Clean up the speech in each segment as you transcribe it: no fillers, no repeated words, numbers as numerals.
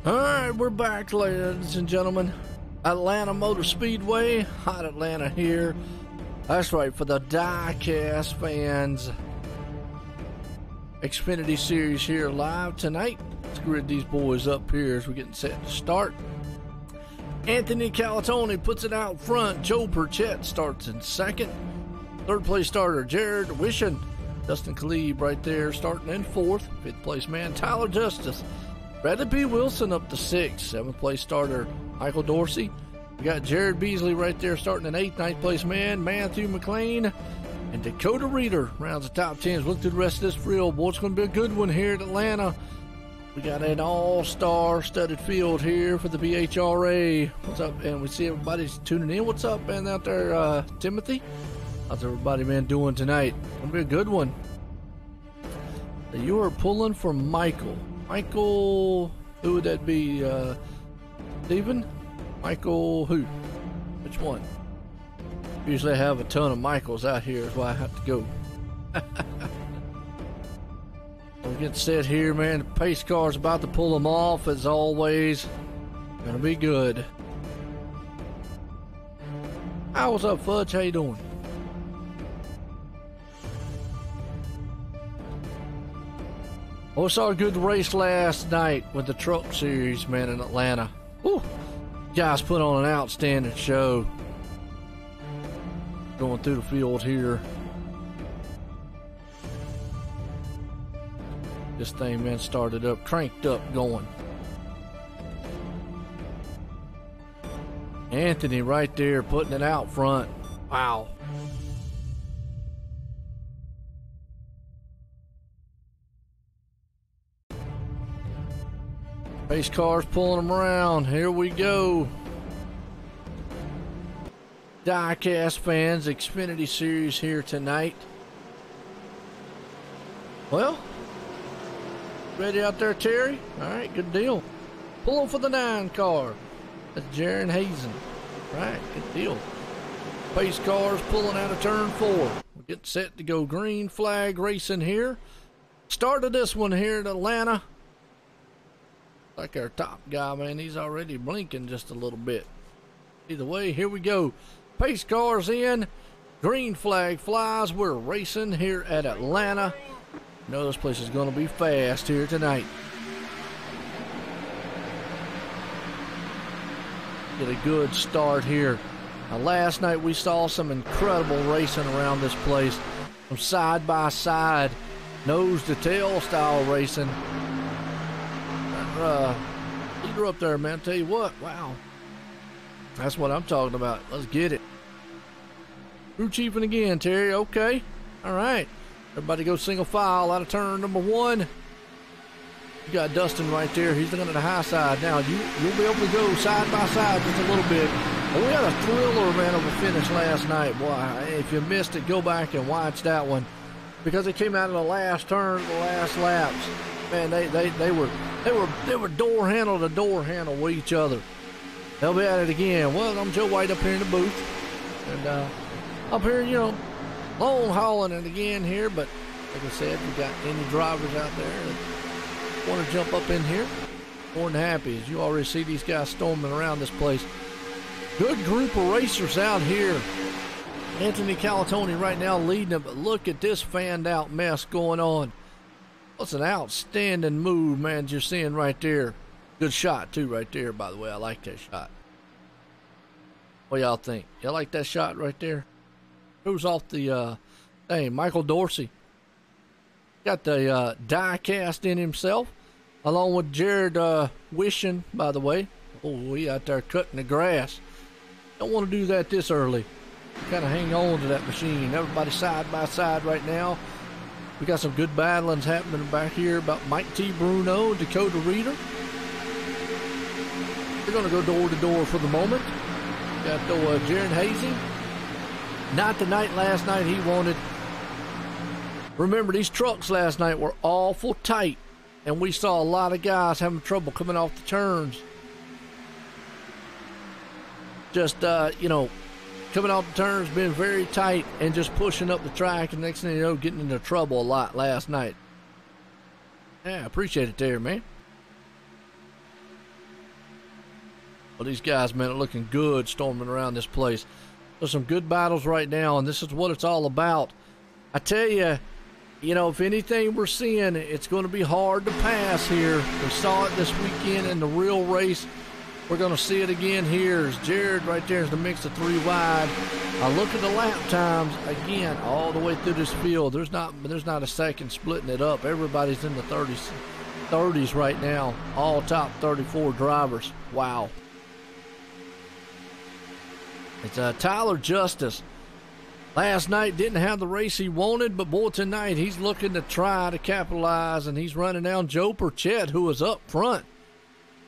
Alright, we're back, ladies and gentlemen. Atlanta Motor Speedway, hot Atlanta here. That's right, for the diecast fans. Xfinity Series here live tonight. Let's grid these boys up here as we're getting set to start. Anthony Calatoni puts it out front. Joe Burchett starts in second. Third place starter, Jared Wishon. Dustin Kalib right there starting in fourth. Fifth place man, Tyler Justice. Bradley P. Wilson up to sixth. Seventh place starter, Michael Dorsey. We got Jared Beasley right there starting in eighth. Ninth place man, Matthew McLean. And Dakota Reeder rounds the top 10. Look through the rest of this field. Boy, it's going to be a good one here at Atlanta. We got an all-star studded field here for the BHRA. What's up? And we see everybody's tuning in. What's up, man, out there, Timothy? How's everybody, man, doing tonight? It's going to be a good one. So you are pulling for Michael. Michael, who would that be? Steven? Michael who? Which one? Usually I have a ton of Michaels out here, is why I have to go. We'll get set here, man. The pace car's about to pull them off, as always. Gonna be good. Hi, what's up, Fudge? How you doing? Oh, saw a good race last night with the Truck Series, man, in Atlanta. Woo! Guys put on an outstanding show. Going through the field here. This thing, man, started up, cranked up, going. Anthony right there putting it out front. Wow. Pace cars pulling them around. Here we go. Diecast fans, Xfinity Series here tonight. Well, ready out there, Terry? All right, good deal. Pulling for the 9 car. That's Jaron Hazen. All right, good deal. Pace cars pulling out of turn 4. We're getting set to go green flag racing here. Started this one here in Atlanta. Like our top guy, man, he's already blinking just a little bit. Either way, here we go. Pace cars in, green flag flies. We're racing here at Atlanta. You know this place is going to be fast here tonight. Get a good start here. Now, last night we saw some incredible racing around this place. Some side by side, nose to tail style racing. Leader up there, man. Tell you what, wow. That's what I'm talking about. Let's get it. Crew chiefing again, Terry. Okay. All right. Everybody go single file out of turn number 1. You got Dustin right there. He's looking at the high side. Now, you'll be able to go side by side just a little bit. But we had a thriller, man, of a finish last night. Boy, if you missed it, go back and watch that one. Because it came out of the last turn, the last laps. Man, they were door handle to door handle with each other. They'll be at it again. Well, I'm Joe White up here in the booth. And up here, you know, long hauling it again here. But like I said, we got any drivers out there that want to jump up in here, more than happy. As you already see these guys storming around this place. Good group of racers out here. Anthony Calatoni right now leading them. But look at this fanned out mess going on. What's an outstanding move, man, you're seeing right there. Good shot, too, right there, by the way. I like that shot. What y'all think? Y'all like that shot right there? Who's off the thing? Michael Dorsey. Got the die cast in himself, along with Jared Wishon, by the way. Oh, he out there cutting the grass. Don't want to do that this early. Kind of hang on to that machine. Everybody side by side right now. We got some good battlings happening back here about Mike T. Bruno, Dakota Reeder. We're going to go door to door for the moment. Got Jaron Hazy. Not the night last night he wanted. Remember, these trucks last night were awful tight, and we saw a lot of guys having trouble coming off the turns. Just, you know, coming off the turns, being very tight, and just pushing up the track, and next thing you know, getting into trouble a lot last night. Yeah, I appreciate it there, man. Well, these guys, man, are looking good storming around this place. There's some good battles right now, and this is what it's all about. I tell you, if anything we're seeing, it's going to be hard to pass here. We saw it this weekend in the real race. We're going to see it again here. As Jared right there is the mix of 3 wide. I look at the lap times again all the way through this field. There's not a second splitting it up. Everybody's in the 30s right now. All top 34 drivers. Wow. It's Tyler Justice. Last night didn't have the race he wanted, but boy, tonight he's looking to try to capitalize, and he's running down Joe Perchette, who is up front.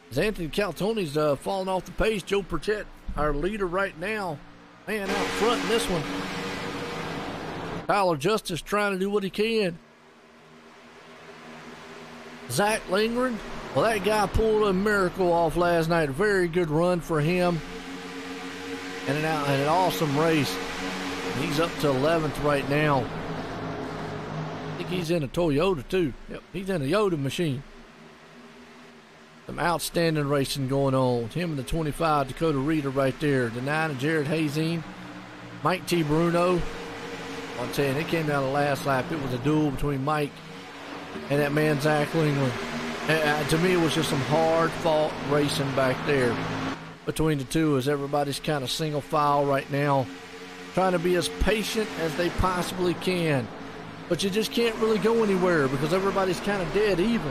As Anthony Caltone's falling off the pace, Joe Perchette, our leader right now, man, out front in this one. Tyler Justice trying to do what he can. Zach Lingren, well, that guy pulled a miracle off last night. A very good run for him. And an awesome race. He's up to 11th right now. I think he's in a Toyota too. Yep, he's in a Yoda machine. Some outstanding racing going on. Him and the 25, Dakota Reader right there. The 9 of Jared Hazine. Mike T. Bruno. I'm telling you, it came down the last lap. It was a duel between Mike and that man, Zach Lingland. To me, it was just some hard-fought racing back there between the two, as everybody's kind of single file right now, trying to be as patient as they possibly can. But you just can't really go anywhere because everybody's kind of dead even.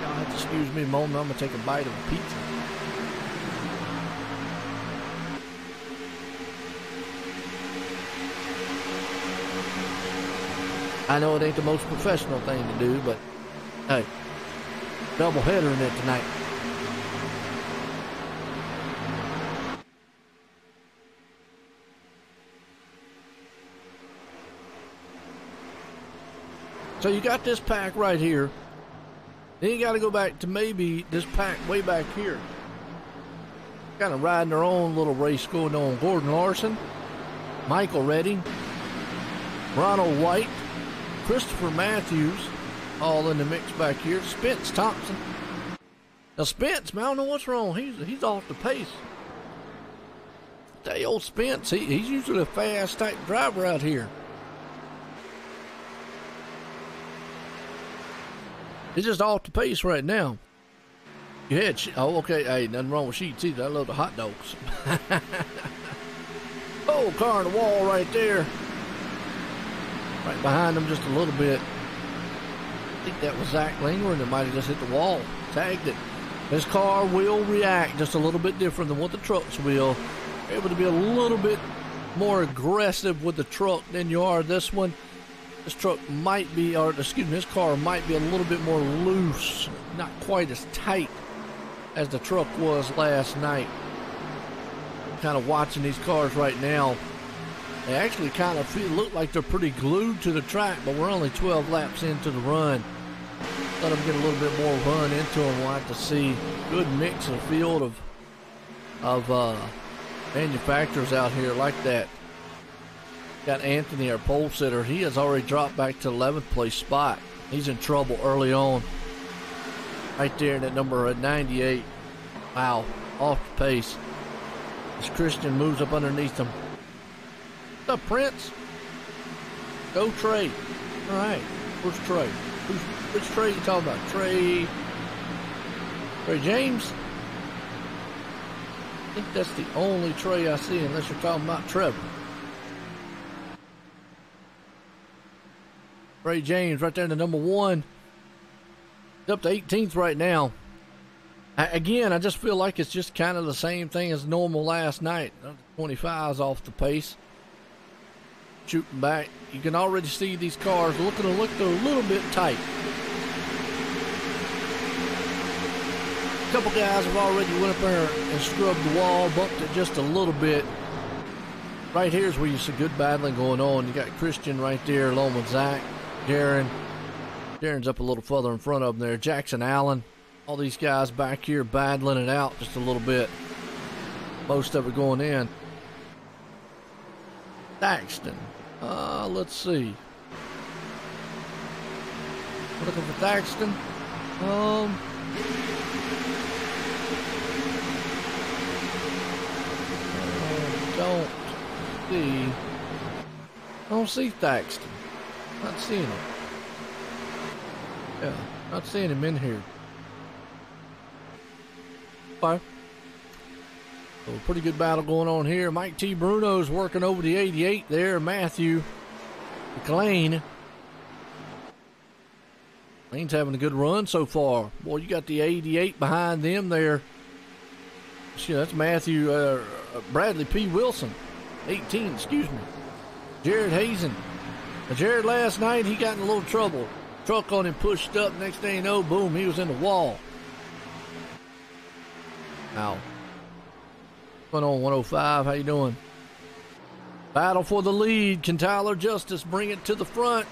Y'all have to excuse me a moment. I'm going to take a bite of a pizza. I know it ain't the most professional thing to do, but hey, double header in it tonight. So you got this pack right here. Then you got to go back to maybe this pack way back here. Kind of riding their own little race going on. Gordon Larson, Michael Redding, Ronald White, Christopher Matthews, all in the mix back here. Spence Thompson. Now Spence, man, I don't know what's wrong. He's off the pace. That old Spence, he's usually a fast type driver out here. He's just off the pace right now. You had, okay, hey, nothing wrong with sheets either. I love the hot dogs. Oh, car in the wall right there. Right behind him just a little bit. I think that was Zach Lingren that might have just hit the wall. Tagged it. This car will react just a little bit different than what the trucks will. You're able to be a little bit more aggressive with the truck than you are this one. This truck might be, or excuse me, this car might be a little bit more loose, not quite as tight as the truck was last night. I'm kind of watching these cars right now. They actually kind of look like they're pretty glued to the track, but we're only 12 laps into the run. Let them get a little bit more run into them. We'll have to see. Good mix of field of manufacturers out here like that. Got Anthony, our pole sitter. He has already dropped back to 11th place spot. He's in trouble early on. Right there in that number 98. Wow, off the pace. As Christian moves up underneath him. What's up, Prince? Go Trey. All right, where's Trey? Which Trey you talking about? Trey James? I think that's the only Trey I see, unless you're talking about Trevor. Trey James right there in the number 1. He's up to 18th right now. Again, I just feel like it's just kind of the same thing as normal last night. 25's off the pace. Shooting back. You can already see these cars looking a little bit tight. A couple guys have already went up there and scrubbed the wall, bumped it just a little bit. Right here is where you see good battling going on. You got Christian right there along with Zach. Darren's up a little further in front of him there. Jackson Allen. All these guys back here battling it out just a little bit. Most of it going in. Thaxton. Let's see. Looking for Thaxton. see. I don't see Thaxton. Not seeing him. Yeah, not seeing him in here. Okay. So a pretty good battle going on here. Mike T. Bruno's working over the 88 there. Matthew McLean. McLean's having a good run so far. Boy, you got the 88 behind them there. Shit, that's Matthew, Bradley P. Wilson. 18, excuse me. Jared Hazen. Now, Jared last night, he got in a little trouble. Truck on him pushed up. Next thing you know, boom, he was in the wall. Now, what's going on, 105? How you doing? Battle for the lead. Can Tyler Justice bring it to the front?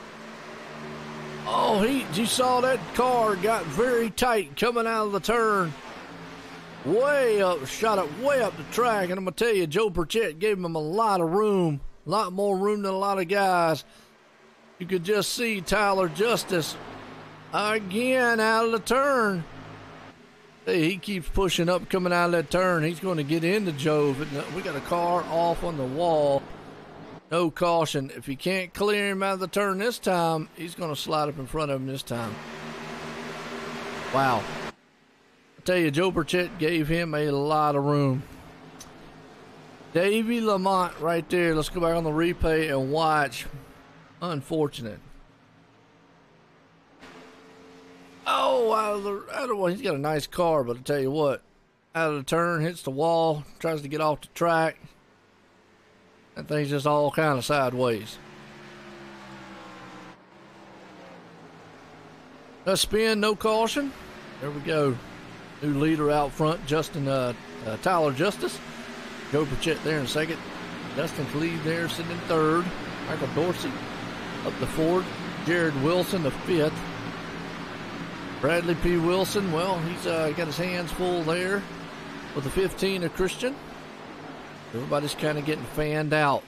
Oh, you saw that car got very tight coming out of the turn. Way up, shot it way up the track. And I'm going to tell you, Joe Burchett gave him a lot of room. A lot more room than a lot of guys. You could just see Tyler Justice again out of the turn. Hey, he keeps pushing up, coming out of that turn. He's going to get into Joe. But we got a car off on the wall. No caution. If he can't clear him out of the turn this time, he's going to slide up in front of him this time. Wow. I tell you, Joe Burchett gave him a lot of room. Davey Lamont right there. Let's go back on the replay and watch. Unfortunate. Oh, out of the way. He's got a nice car, but I tell you what, out of the turn, hits the wall, tries to get off the track. That thing's just all kind of sideways. A spin, no caution. There we go. New leader out front, Tyler Justice. Joe Burchett there in second. Dustin Cleve there sitting in third. Michael Dorsey up the fourth. Jared Wilson the fifth. Bradley P. Wilson, well, he's got his hands full there with the 15 of Christian. Everybody's kind of getting fanned out.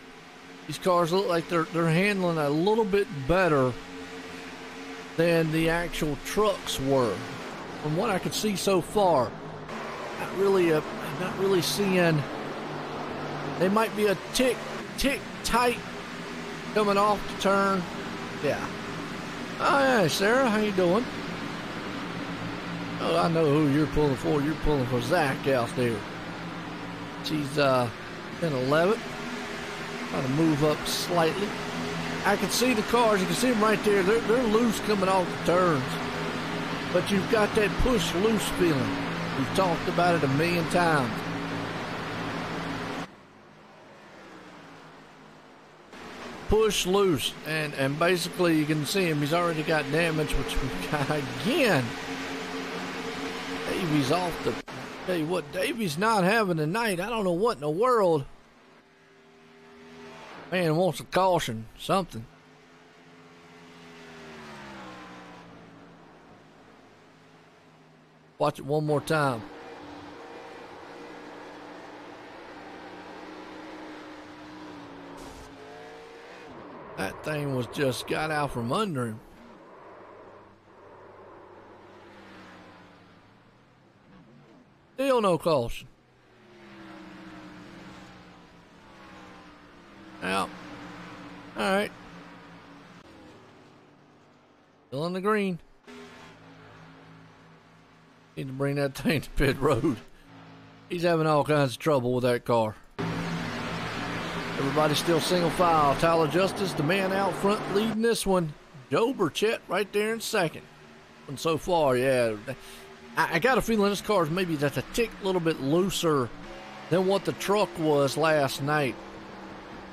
These cars look like they're handling a little bit better than the actual trucks were. From what I could see so far, not really seeing. They might be a tick tight coming off the turn. Yeah. Oh, yeah, Sarah, how you doing? Oh, I know who you're pulling for. You're pulling for Zach out there. She's in 11th. Trying to move up slightly. I can see the cars. You can see them right there. They're loose coming off the turns. But you've got that push loose feeling. We've talked about it a million times. Push loose. And basically you can see him. He's already got damage, which we've got again. Davy's off the... Tell you what, Davy's not having a night. I don't know what in the world. Man wants a caution. Something. Watch it one more time. That thing was just got out from under him. Still no caution. Now, all right. Still on the green. Need to bring that thing to pit road. He's having all kinds of trouble with that car. Everybody's still single file. Tyler Justice, the man out front, leading this one. Joe Burchett right there in second. And so far, yeah. I got a feeling this car is maybe just a tick little bit looser than what the truck was last night.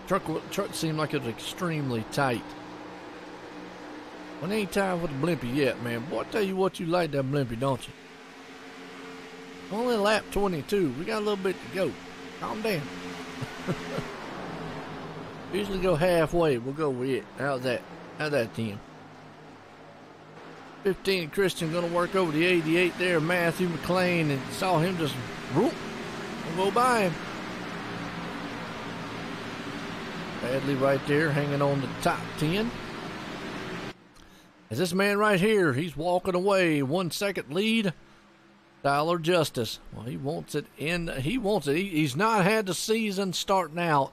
Truck seemed like it was extremely tight. Well, ain't time for the blimpy yet, man. Boy, I tell you what, you like that blimpy, don't you? Only lap 22. We got a little bit to go. Calm down. Usually go halfway. We'll go with it. How's that? How's that, team? 15 Christian going to work over the 88 there. Matthew McLean, and saw him just whoop, go by him. Badly right there, hanging on the top 10. As this man right here, he's walking away. 1 second lead. Tyler Justice. Well, he wants it in. He wants it. He's not had the season starting out.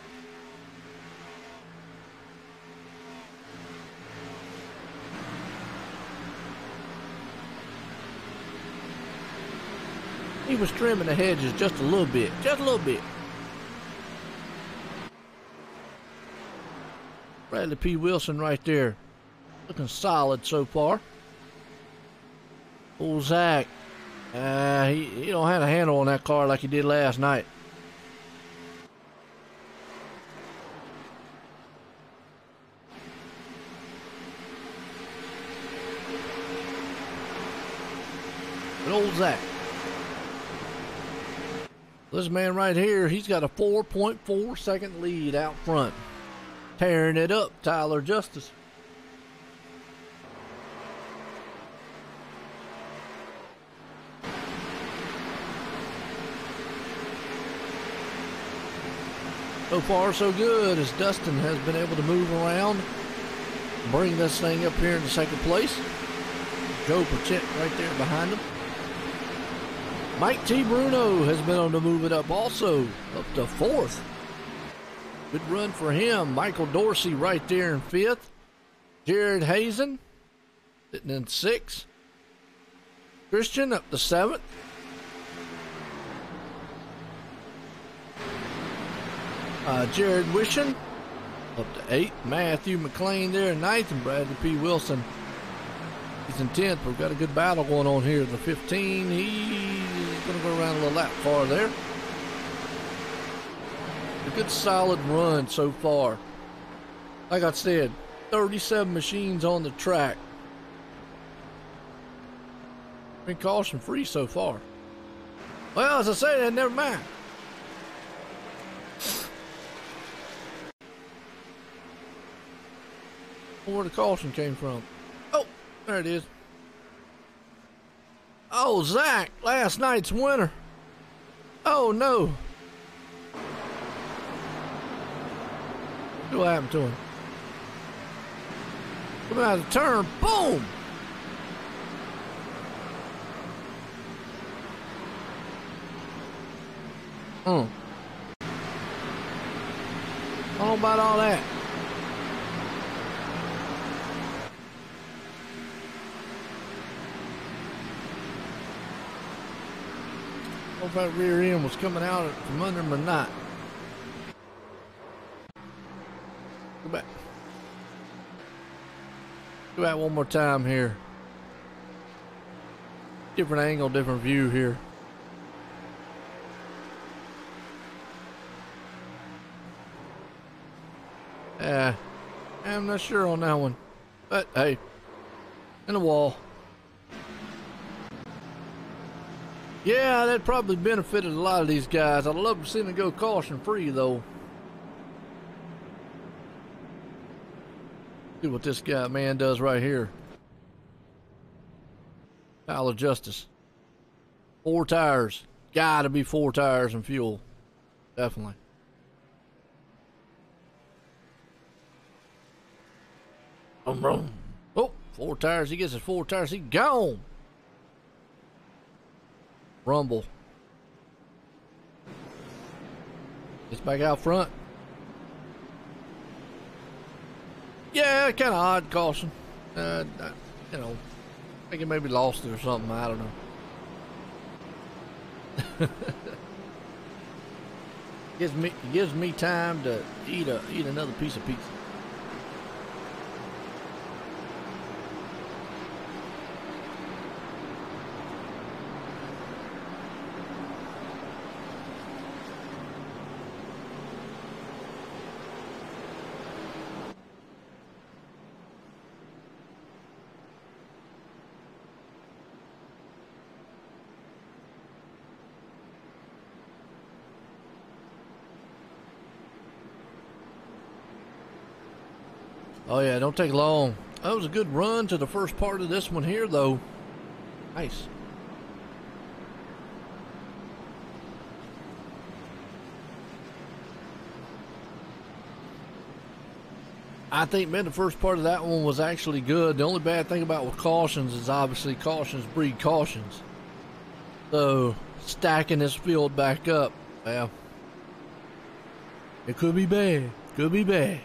He was trimming the hedges just a little bit. Just a little bit. Bradley P. Wilson right there. Looking solid so far. Old Zach. He don't have a handle on that car like he did last night. But old Zach. This man right here, he's got a 4.4 second lead out front. Tearing it up, Tyler Justice. So far, so good, as Dustin has been able to move around, bring this thing up here in the second place. Joe Perchett right there behind him. Mike T. Bruno has been able to move it up also, up to fourth. Good run for him. Michael Dorsey right there in fifth. Jared Hazen sitting in sixth. Christian up to seventh. Jared Wishing up to eighth. Matthew McLean there in ninth, and Bradley P. Wilson, he's in 10th. We've got a good battle going on here. The 15, he's going to go around a little lap car there. A good solid run so far. Like I said, 37 machines on the track. Been caution free so far. Well, as I say, never mind. Where the caution came from. Oh, there it is. Oh, Zach, last night's winner. Oh, no. What happened to him? Coming out of the turn, boom! I don't know about all that. I hope that rear end was coming out from under him or not. Go back. Go back one more time here. Different angle, different view here. I'm not sure on that one. But hey, in the wall. Yeah, that probably benefited a lot of these guys. I'd love to see them go caution free though. See what this guy man does right here. Tyler Justice. 4 tires. Gotta be 4 tires and fuel. Definitely. Oh, 4 tires. He gets his 4 tires. He gone. Rumble. Gets back out front. Yeah, kind of odd caution. You know, I think he maybe lost it or something. I don't know. gives me time to eat another piece of pizza. Oh yeah, don't take long. That was a good run to the first part of this one here though. Nice. I think, man, the first part of that one was actually good. The only bad thing about with cautions is obviously cautions breed cautions. So stacking this field back up, well, it could be bad. Could be bad.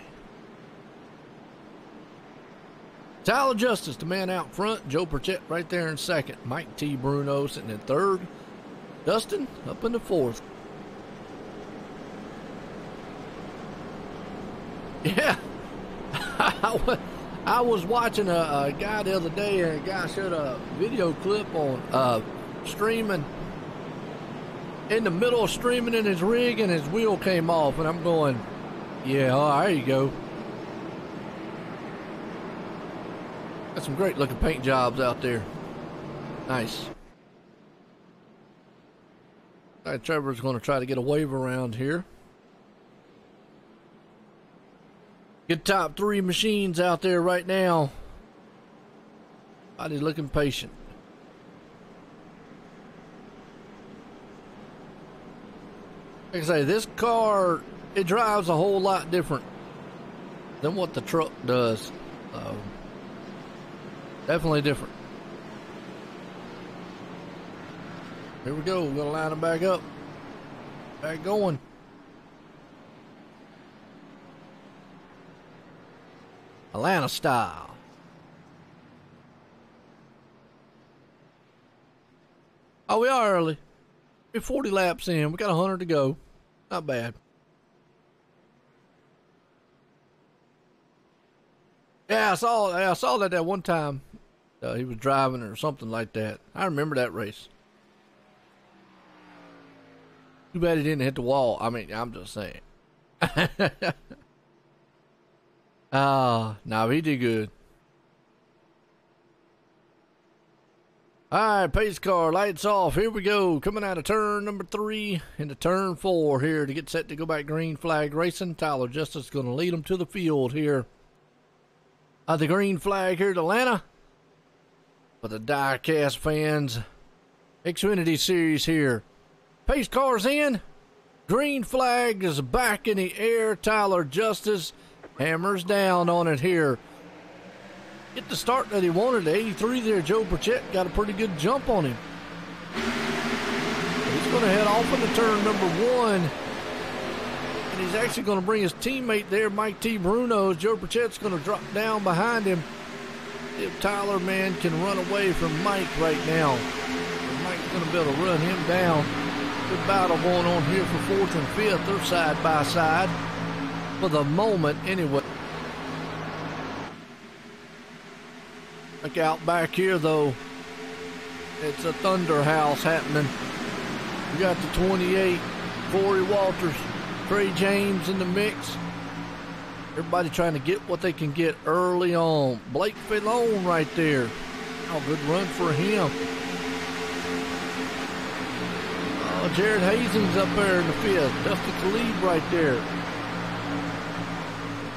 Tyler Justice, the man out front. Joe Perchett right there in second. Mike T. Bruno sitting in third. Dustin up in the fourth. Yeah. I was watching a guy the other day, and a guy showed a video clip on streaming. In the middle of streaming in his rig, and his wheel came off, and I'm going, yeah, oh, there you go. Got some great looking paint jobs out there. Nice. All right, Trevor's going to try to get a wave around here. Good top 3 machines out there right now. Body's looking patient. Like I say, this car, it drives a whole lot different than what the truck does. Definitely different. Here we go. We're going to line them back up. Back going. Atlanta style. Oh, we are early. We're 40 laps in. We got 100 to go. Not bad. Yeah, I saw that one time. He was driving or something like that. I remember that race. Too bad he didn't hit the wall. I mean, I'm just saying. No, he did good. All right, pace car, lights off. Here we go. Coming out of turn number 3 into turn 4 here to get set to go back green flag racing. Tyler Justice is going to lead them to the field here. The green flag here at Atlanta. For the diecast fans, Xfinity Series here. Pace cars in. Green flag is back in the air. Tyler Justice hammers down on it here. Get the start that he wanted. The 83 there, Joe Burchett, got a pretty good jump on him. He's going to head off into turn number 1. And he's actually going to bring his teammate there, Mike T. Bruno. Joe Burchett's going to drop down behind him. If Tyler, man, can run away from Mike right now. And Mike's going to be able to run him down. Good battle going on here for 4th and 5th. They're side by side. For the moment, anyway. Look out back here, though. It's a thunder house happening. We got the 28, Corey Walters, Trey James in the mix. Everybody trying to get what they can get early on. Blake Filone right there. Oh, good run for him. Oh, Jared Hazen's up there in the 5th. Dusty Khalid right there.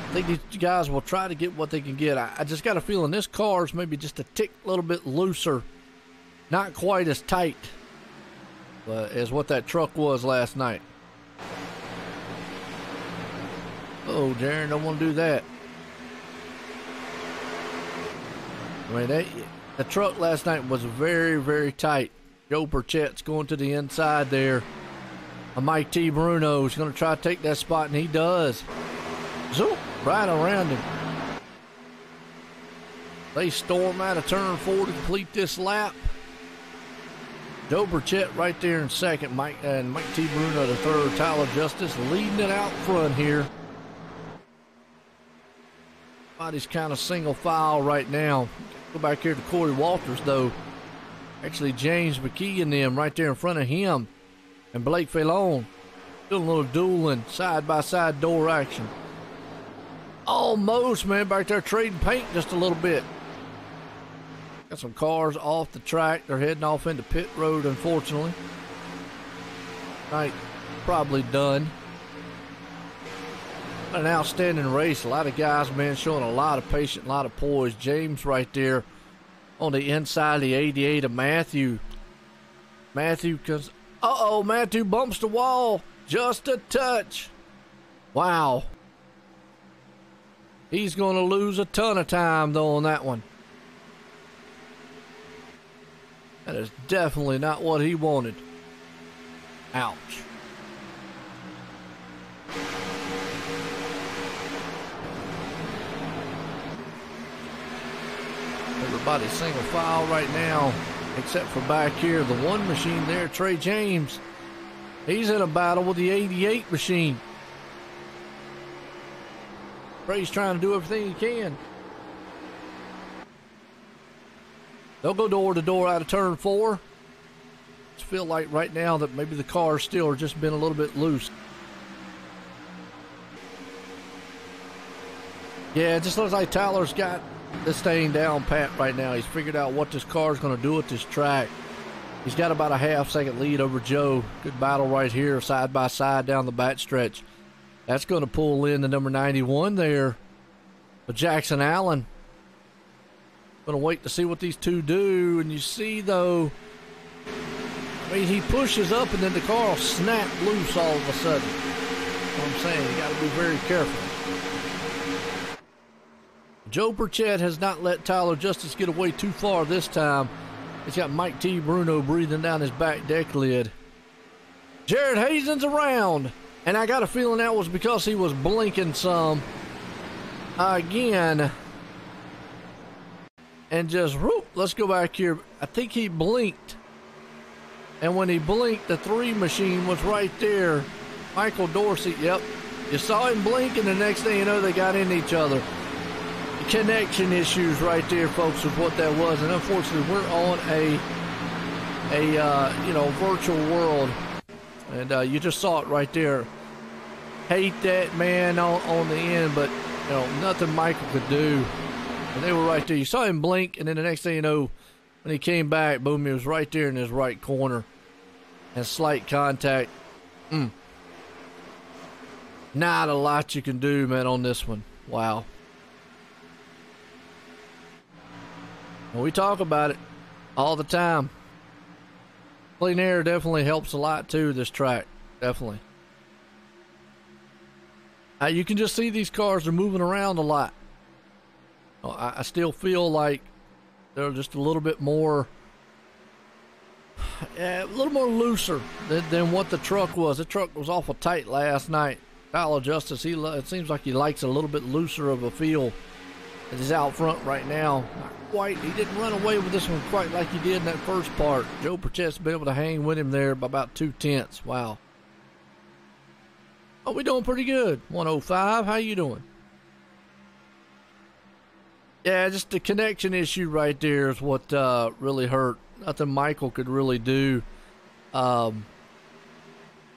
I think these guys will try to get what they can get. I just got a feeling this car is maybe just a tick a little bit looser. Not quite as tight as what that truck was last night. Oh, Darren, don't want to do that. I mean, the truck last night was very, very tight. Joe Burchett's going to the inside there. Mike T. Bruno is going to try to take that spot, and he does. Zoop, right around him. They storm out of turn 4 to complete this lap. Joe Burchett right there in second. Mike T. Bruno the third. Tyler Justice leading it out front here. Body's kind of single file right now. Go back here to Corey Walters, though. Actually, James McKee and them right there in front of him. And Blake Filone. Doing a little dueling, side-by-side door action. Almost, man, back there trading paint just a little bit. Got some cars off the track. They're heading off into pit road, unfortunately. Right, probably done. An outstanding race. A lot of guys, man, showing a lot of patience, a lot of poise. James right there on the inside of the 88 of Matthew. Matthew comes. Uh-oh, Matthew bumps the wall. Just a touch. Wow. He's going to lose a ton of time, though, on that one. That is definitely not what he wanted. Ouch. Everybody's single file right now except for back here, the one machine there, Trey James. He's in a battle with the 88 machine. Trey's trying to do everything he can. They'll go door to door out of turn 4. Just feel like right now that maybe the cars still are just been a little bit loose. Yeah, it just looks like Tyler's got this thing down pat right now. He's figured out what this car's going to do at this track. He's got about a half-second lead over Joe. Good battle right here, side by side down the backstretch. That's going to pull in the number 91 there. But Jackson Allen. Going to wait to see what these two do. And you see, though, I mean, he pushes up and then the car will snap loose all of a sudden. That's what I'm saying. You got to be very careful. Joe Burchett has not let Tyler Justice get away too far this time. He's got Mike T. Bruno breathing down his back deck lid. Jared Hazen's around. And I got a feeling that was because he was blinking some. Again. And just, whoop, let's go back here. I think he blinked. And when he blinked, the 3 machine was right there. Michael Dorsey, yep. You saw him blink, and the next thing you know, they got in each other. Connection issues right there, folks, is what that was. And unfortunately, we're on a virtual world. And you just saw it right there. Hate that man on the end, but, nothing Michael could do. And they were right there. You saw him blink, and then the next thing you know, when he came back, boom, he was right there in his right corner. And slight contact. Not a lot you can do, man, on this one. Wow. And we talk about it all the time. Clean air definitely helps a lot, too, this track. Definitely. You can just see these cars are moving around a lot. I still feel like they're just a little bit more, a little more looser than what the truck was. The truck was awful tight last night. Tyler Justice, it seems like he likes a little bit looser of a feel. He's out front right now. Not quite. He didn't run away with this one quite like he did in that first part. Joe Burchett's been able to hang with him there by about 2/10. Wow. Oh, we doing pretty good. 105. How you doing? Yeah, just the connection issue right there is what really hurt. Nothing Michael could really do.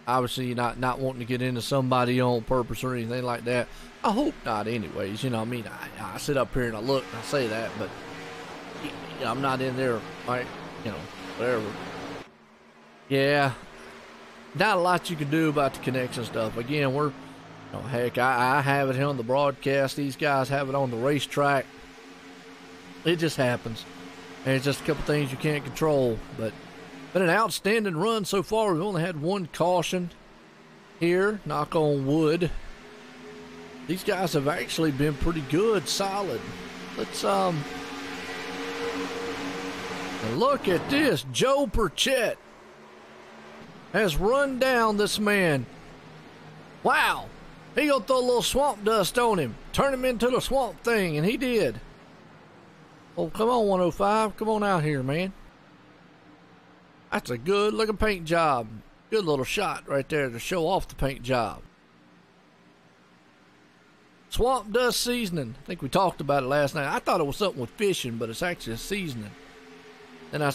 Obviously, not wanting to get into somebody on purpose or anything like that. I hope not anyways. I mean, I sit up here and I look and I say that, but I'm not in there, like, whatever. Yeah, not a lot you can do about the connection stuff. Again, we're, heck, I have it here on the broadcast. These guys have it on the racetrack. It just happens. And it's just a couple things you can't control. But been an outstanding run so far. We've only had one caution here. Knock on wood. These guys have actually been pretty good, solid. Let's look at this. Joe Burchett has run down this man. Wow. He gonna throw a little swamp dust on him. Turn him into the swamp thing, and he did. Oh, come on, 105. Come on out here, man. That's a good looking paint job. Good little shot right there to show off the paint job. Swamp dust seasoning. I think we talked about it last night. I thought it was something with fishing, but it's actually a seasoning. And I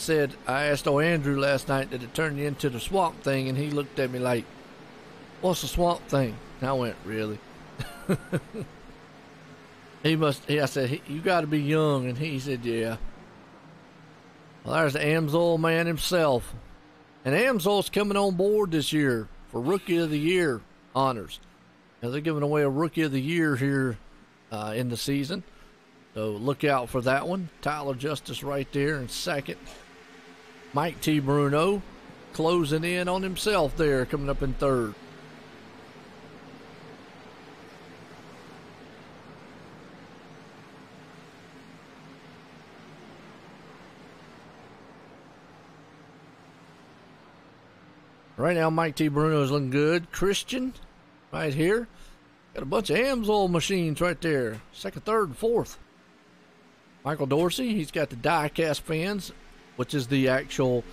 asked old Andrew last night, did it turn you into the swamp thing? And he looked at me like, what's the swamp thing? And I went, really? I said, you got to be young. And he said, yeah. Well, there's the Amsoil man himself. And Amsoil's coming on board this year for Rookie of the Year honors. Now, they're giving away a Rookie of the Year here in the season. So look out for that one. Tyler Justice right there in second. Mike T. Bruno closing in on himself there, coming up in third. Right now, Mike T. Bruno is looking good. Christian, right here. Got a bunch of Amsoil machines right there. Second, third, and fourth. Michael Dorsey, he's got the die-cast fans which is the actual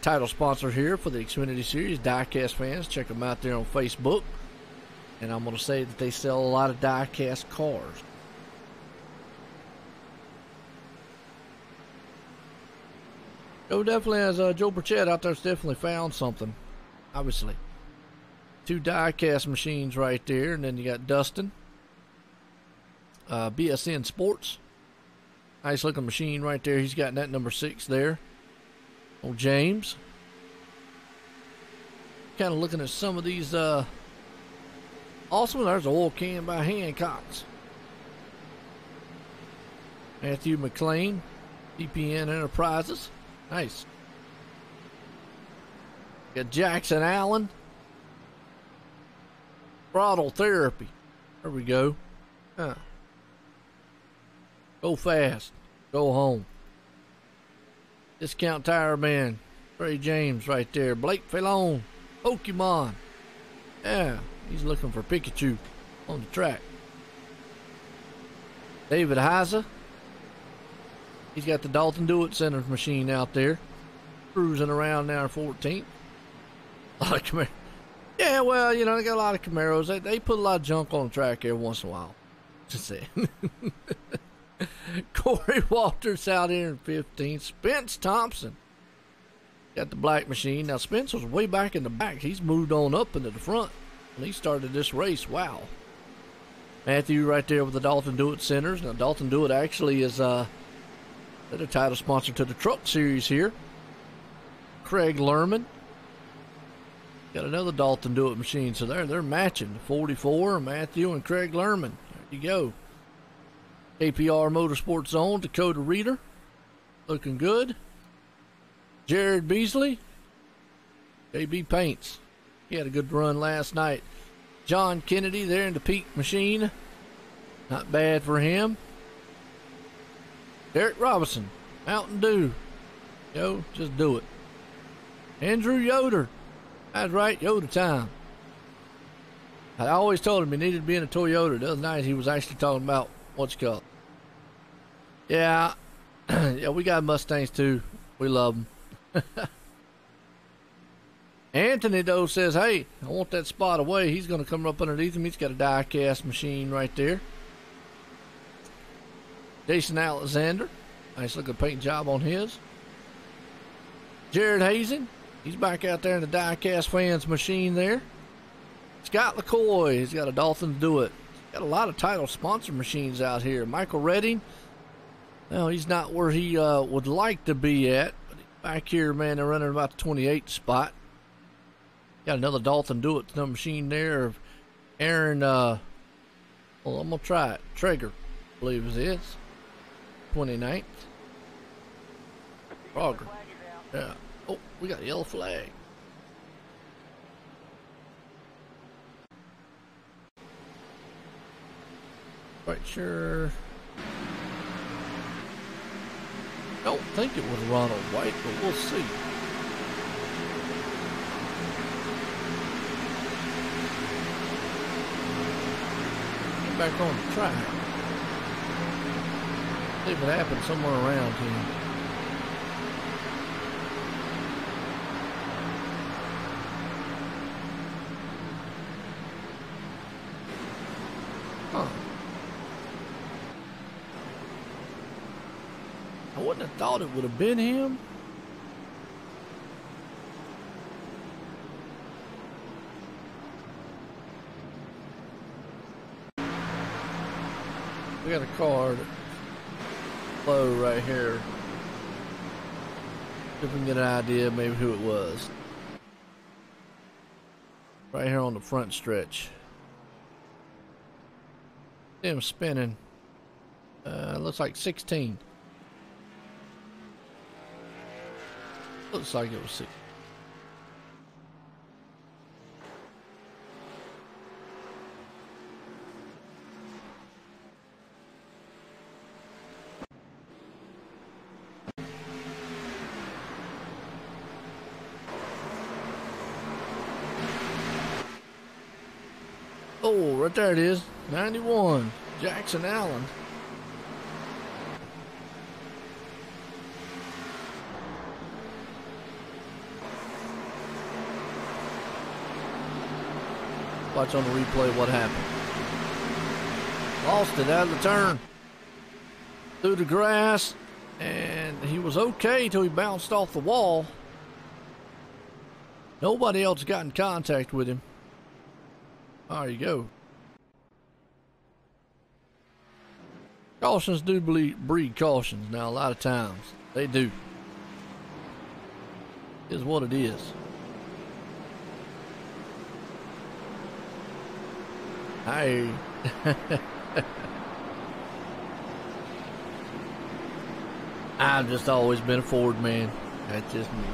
title sponsor here for the Xfinity Series. Diecast fans, check them out there on Facebook. And I'm going to say that they sell a lot of diecast cars. Joe definitely has Joe Burchett out there's definitely found something. Obviously. 2 diecast machines right there. And then you got Dustin. BSN Sports. Nice looking machine right there. He's got that number 6 there. Old James. Kind of looking at some of these awesome. There's an oil can by Hancock's. Matthew McLean. DPN Enterprises. Nice. Got Jackson Allen. Throttle Therapy. There we go. Go fast. Go home. Discount Tire Man. Trey James right there. Blake Filon. Pokemon. Yeah. He's looking for Pikachu on the track. David Heiser. He's got the Dalton Do-It Center machine out there. Cruising around now in 14th. A lot of Camaros. Yeah, well, you know, they got a lot of Camaros. They put a lot of junk on the track every once in a while. Just saying. Corey Walters out here in 15th. Spence Thompson. Got the black machine. Now, Spence was way back in the back. He's moved on up into the front when he started this race. Wow. Matthew right there with the Dalton Do-It Centers. Now, Dalton Do-It actually is they're the title sponsor to the Truck Series here. Craig Lerman. Got another Dalton Do-It machine. So they're matching. The 44, Matthew and Craig Lerman. There you go. KPR Motorsports Zone, Dakota Reader. Looking good. Jared Beasley. JB Paints. He had a good run last night. John Kennedy there in the Peak machine. Not bad for him. Derek Robinson. Mountain Dew. Yo, just do it. Andrew Yoder. That's right, Yoder time. I always told him he needed to be in a Toyota. The other night he was actually talking about what's it called. Yeah, yeah, we got Mustangs too. We love them. Anthony though says, hey, I want that spot away. He's going to come up underneath him. He's got a die-cast machine right there. Jason Alexander. Nice looking paint job on his. Jared Hazen. He's back out there in the die-cast fans machine there. Scott LaCoy. He's got a Dalton Do-It. Got a lot of title sponsor machines out here. Michael Redding. Well, he's not where he would like to be at. But back here, man, they're running about the 28th spot. Got another Dalton Do-It machine there of Aaron, well, I'm going to try it. Traeger, I believe it is. 29th. Frogger. Yeah. Oh, we got a yellow flag. Quite sure. Don't think it was Ronald White, but we'll see. Get back on the track. See if it happened somewhere around here. Huh. I wouldn't have thought it would have been him. We got a car that's low right here. See if we can get an idea maybe who it was. Right here on the front stretch. See him spinning. Looks like 16. Looks like it was 6. Oh, right there it is. 91. Jackson Allen. Watch on the replay what happened. Lost it out of the turn. Through the grass. And he was okay till he bounced off the wall. Nobody else got in contact with him. There you go. Cautions do breed cautions now a lot of times. They do. Is what it is. Hey. I've just always been a Ford man. That's just me.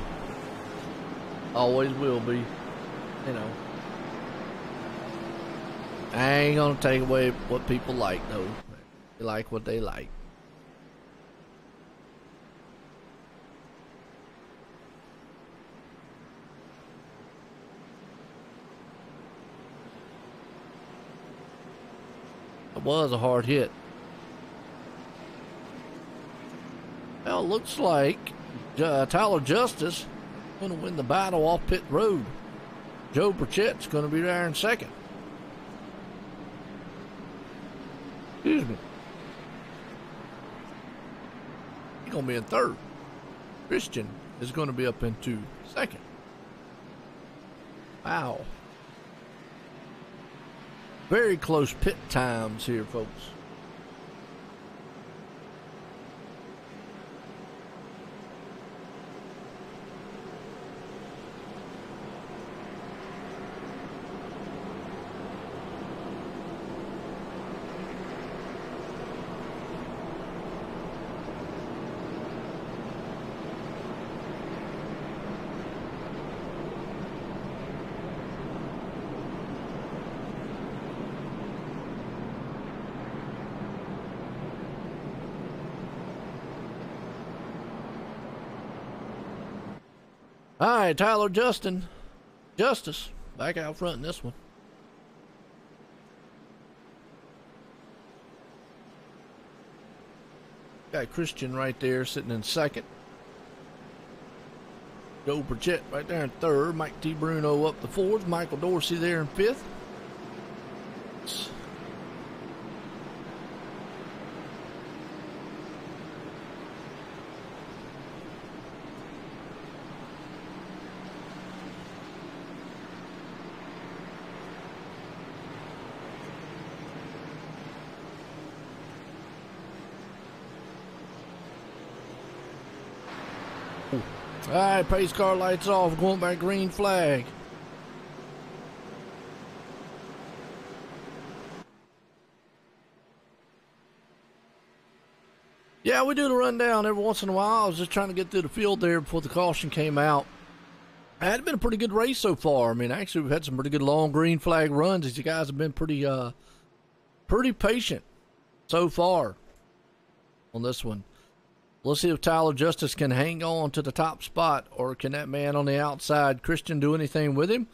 Always will be. You know. I ain't gonna take away what people like though. They like what they like. It was a hard hit. Well, it looks like Tyler Justice is going to win the battle off pit road. Joe Burchett's going to be there in second. Excuse me. He's going to be in third. Christian is going to be up into second. Wow. Very close pit times here, folks. All right, Tyler Justice, back out front in this one. Got Christian right there sitting in second. Joe Burchett right there in third. Mike T. Bruno up the fourth. Michael Dorsey there in fifth. All right, pace car lights off, going back green flag. Yeah, we do the rundown every once in a while. I was just trying to get through the field there before the caution came out. It had been a pretty good race so far. I mean, actually, we've had some pretty good long green flag runs. These guys have been pretty patient so far on this one. Let's see if Tyler Justice can hang on to the top spot, or can that man on the outside, Christian, do anything with him?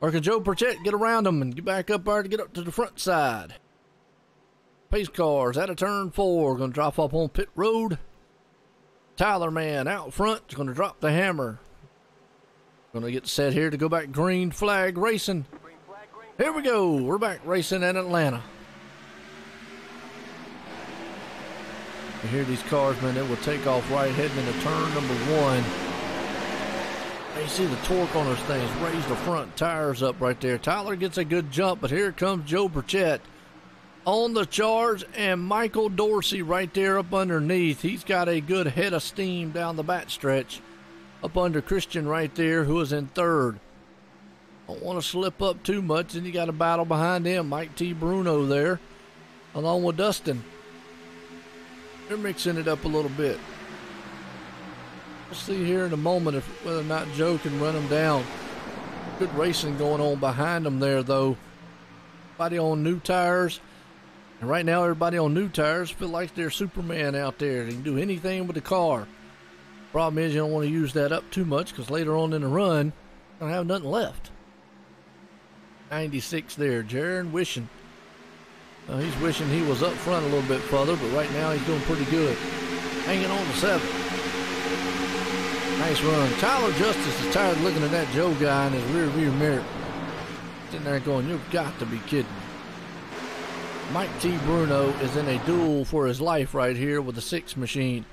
Or can Joe Burchett get around him and get back up there to get up to the front side? Pace cars out of turn 4, going to drop up on pit road. Tyler man out front is going to drop the hammer. Going to get set here to go back green flag racing. Here we go. We're back racing in Atlanta. You hear these cars, man, it will take off right heading into turn number 1. You see the torque on those things. Raise the front tires up right there. Tyler gets a good jump, but here comes Joe Burchett on the charge, and Michael Dorsey right there up underneath. He's got a good head of steam down the back stretch up under Christian right there, who is in third. Don't want to slip up too much, and you got a battle behind him. Mike T. Bruno there, along with Dustin. They're mixing it up a little bit. We'll see here in a moment whether or not Joe can run him down. Good racing going on behind them there, though. Everybody on new tires. And right now, everybody on new tires feel like they're Superman out there. They can do anything with the car. Problem is, you don't want to use that up too much, because later on in the run, you don't have nothing left. 96 there, Jaron wishing. He's wishing he was up front a little bit further, but right now he's doing pretty good. Hanging on to 7. Nice run. Tyler Justice is tired of looking at that Joe guy in his rear view mirror. sitting there going, you've got to be kidding me. Mike T. Bruno is in a duel for his life right here with the 6 machine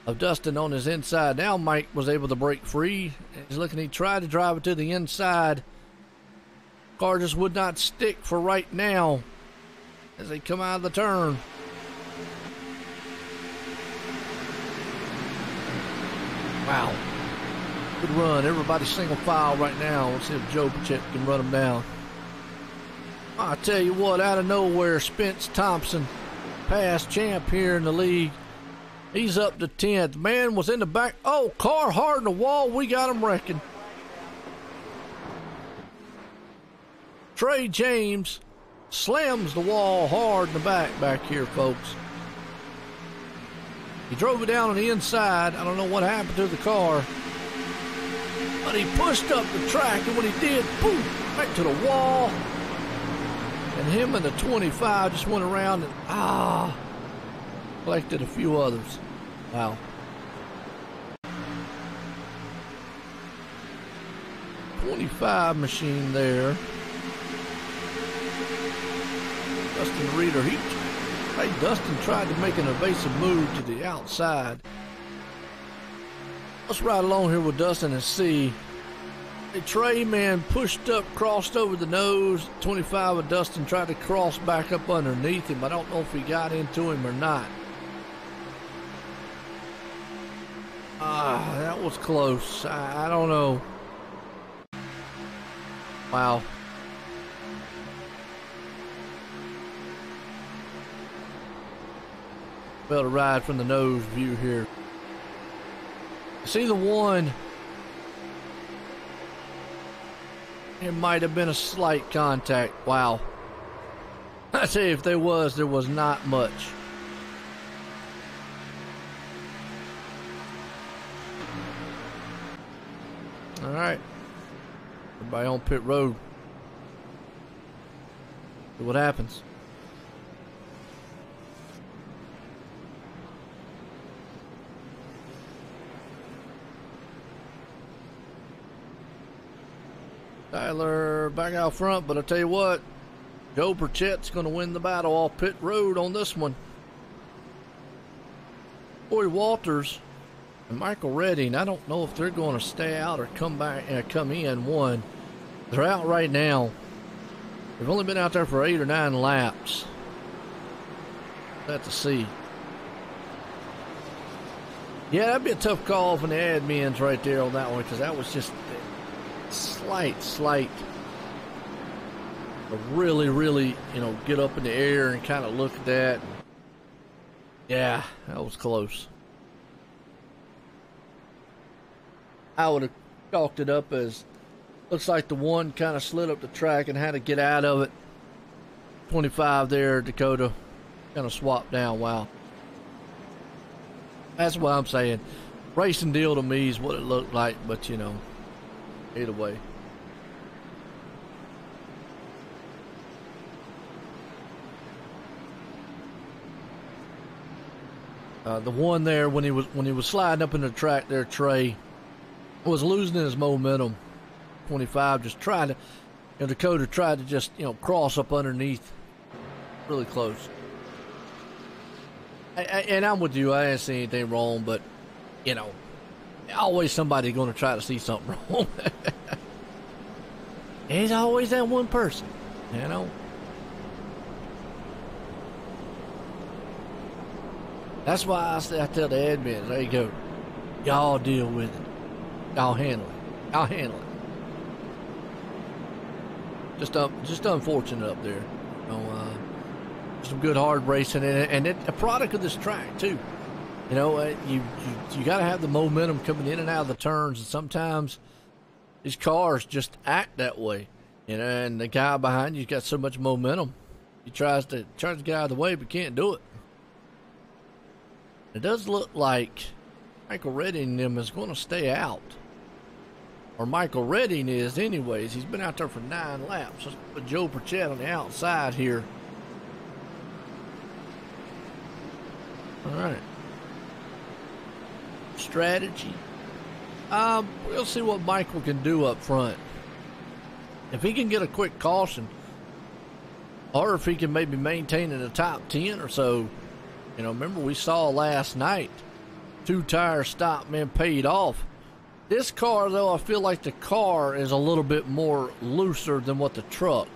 of Dustin on his inside. Now Mike was able to break free. He's looking, he tried to drive it to the inside. Car just would not stick for right now as they come out of the turn. Wow. Good run. Everybody single file right now. Let's see if Joe Pachette can run them down. I tell you what, out of nowhere, Spence Thompson, past champ here in the league. He's up to 10th. Man was in the back. Oh, car hard in the wall. We got him wrecking. Trey James slams the wall hard in the back here, folks. He drove it down on the inside. I don't know what happened to the car. But he pushed up the track, and when he did, boom, right to the wall. And him and the 25 just went around and, collected a few others. Wow. .25 machine there. Dustin Reeder, Dustin tried to make an evasive move to the outside. Let's ride along here with Dustin and see. The Trey man pushed up, crossed over the nose. 25 of Dustin tried to cross back up underneath him. I don't know if he got into him or not. That was close. I don't know. Wow. Well, to ride from the nose view here. See the one. It might have been a slight contact. Wow. I tell you, if there was not much. All right. Everybody on pit road. See what happens. Tyler back out front, but I tell you what, Joe Burchett's going to win the battle off pit road on this one. Corey Walters and Michael Redding, I don't know if they're going to stay out or come back, come in one. They're out right now. They've only been out there for 8 or 9 laps. We'll have to see. Yeah, that'd be a tough call from the admins right there on that one, because that was just slight, really, get up in the air and kind of look at that. Yeah, that was close. I would have chalked it up as, looks like the one kind of slid up the track and had to get out of it. 25 there, Dakota, kind of swapped down. Wow. That's what I'm saying. Racing deal to me is what it looked like, but either way. The one there when he was sliding up in the track there, Trey was losing his momentum. 25 just tried to, Dakota tried to just cross up underneath, really close. And I'm with you. I didn't see anything wrong, but always somebody going to try to see something wrong. There's always that one person, That's why I tell the admins, there you go. Y'all deal with it. Y'all handle it. Y'all handle it. Just unfortunate up there. Some good hard racing, and it a product of this track too. You got to have the momentum coming in and out of the turns, and sometimes these cars just act that way. And the guy behind you's got so much momentum, he tries to get out of the way, but can't do it. It does look like Michael Redding is going to stay out. Or Michael Redding is anyways. He's been out there for 9 laps. Let's put Joe Burchett on the outside here. All right. Strategy. We'll see what Michael can do up front. if he can get a quick caution, or if he can maybe maintain in the top 10 or so, you know, remember we saw last night 2 tires stop and paid off. This car, though, I feel like the car is a little bit more looser than what the truck.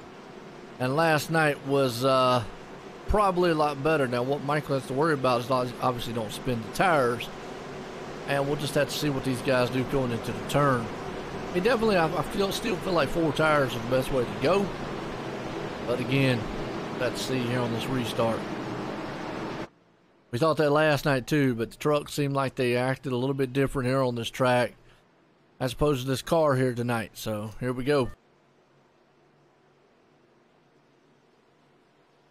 And last night was probably a lot better. Now, what Michael has to worry about is obviously don't spin the tires. And we'll just have to see what these guys do going into the turn. He definitely, I still feel like 4 tires is the best way to go. But again, let's see here on this restart. We thought that last night too, but the truck seemed like they acted a little bit different here on this track as opposed to this car here tonight. So here we go.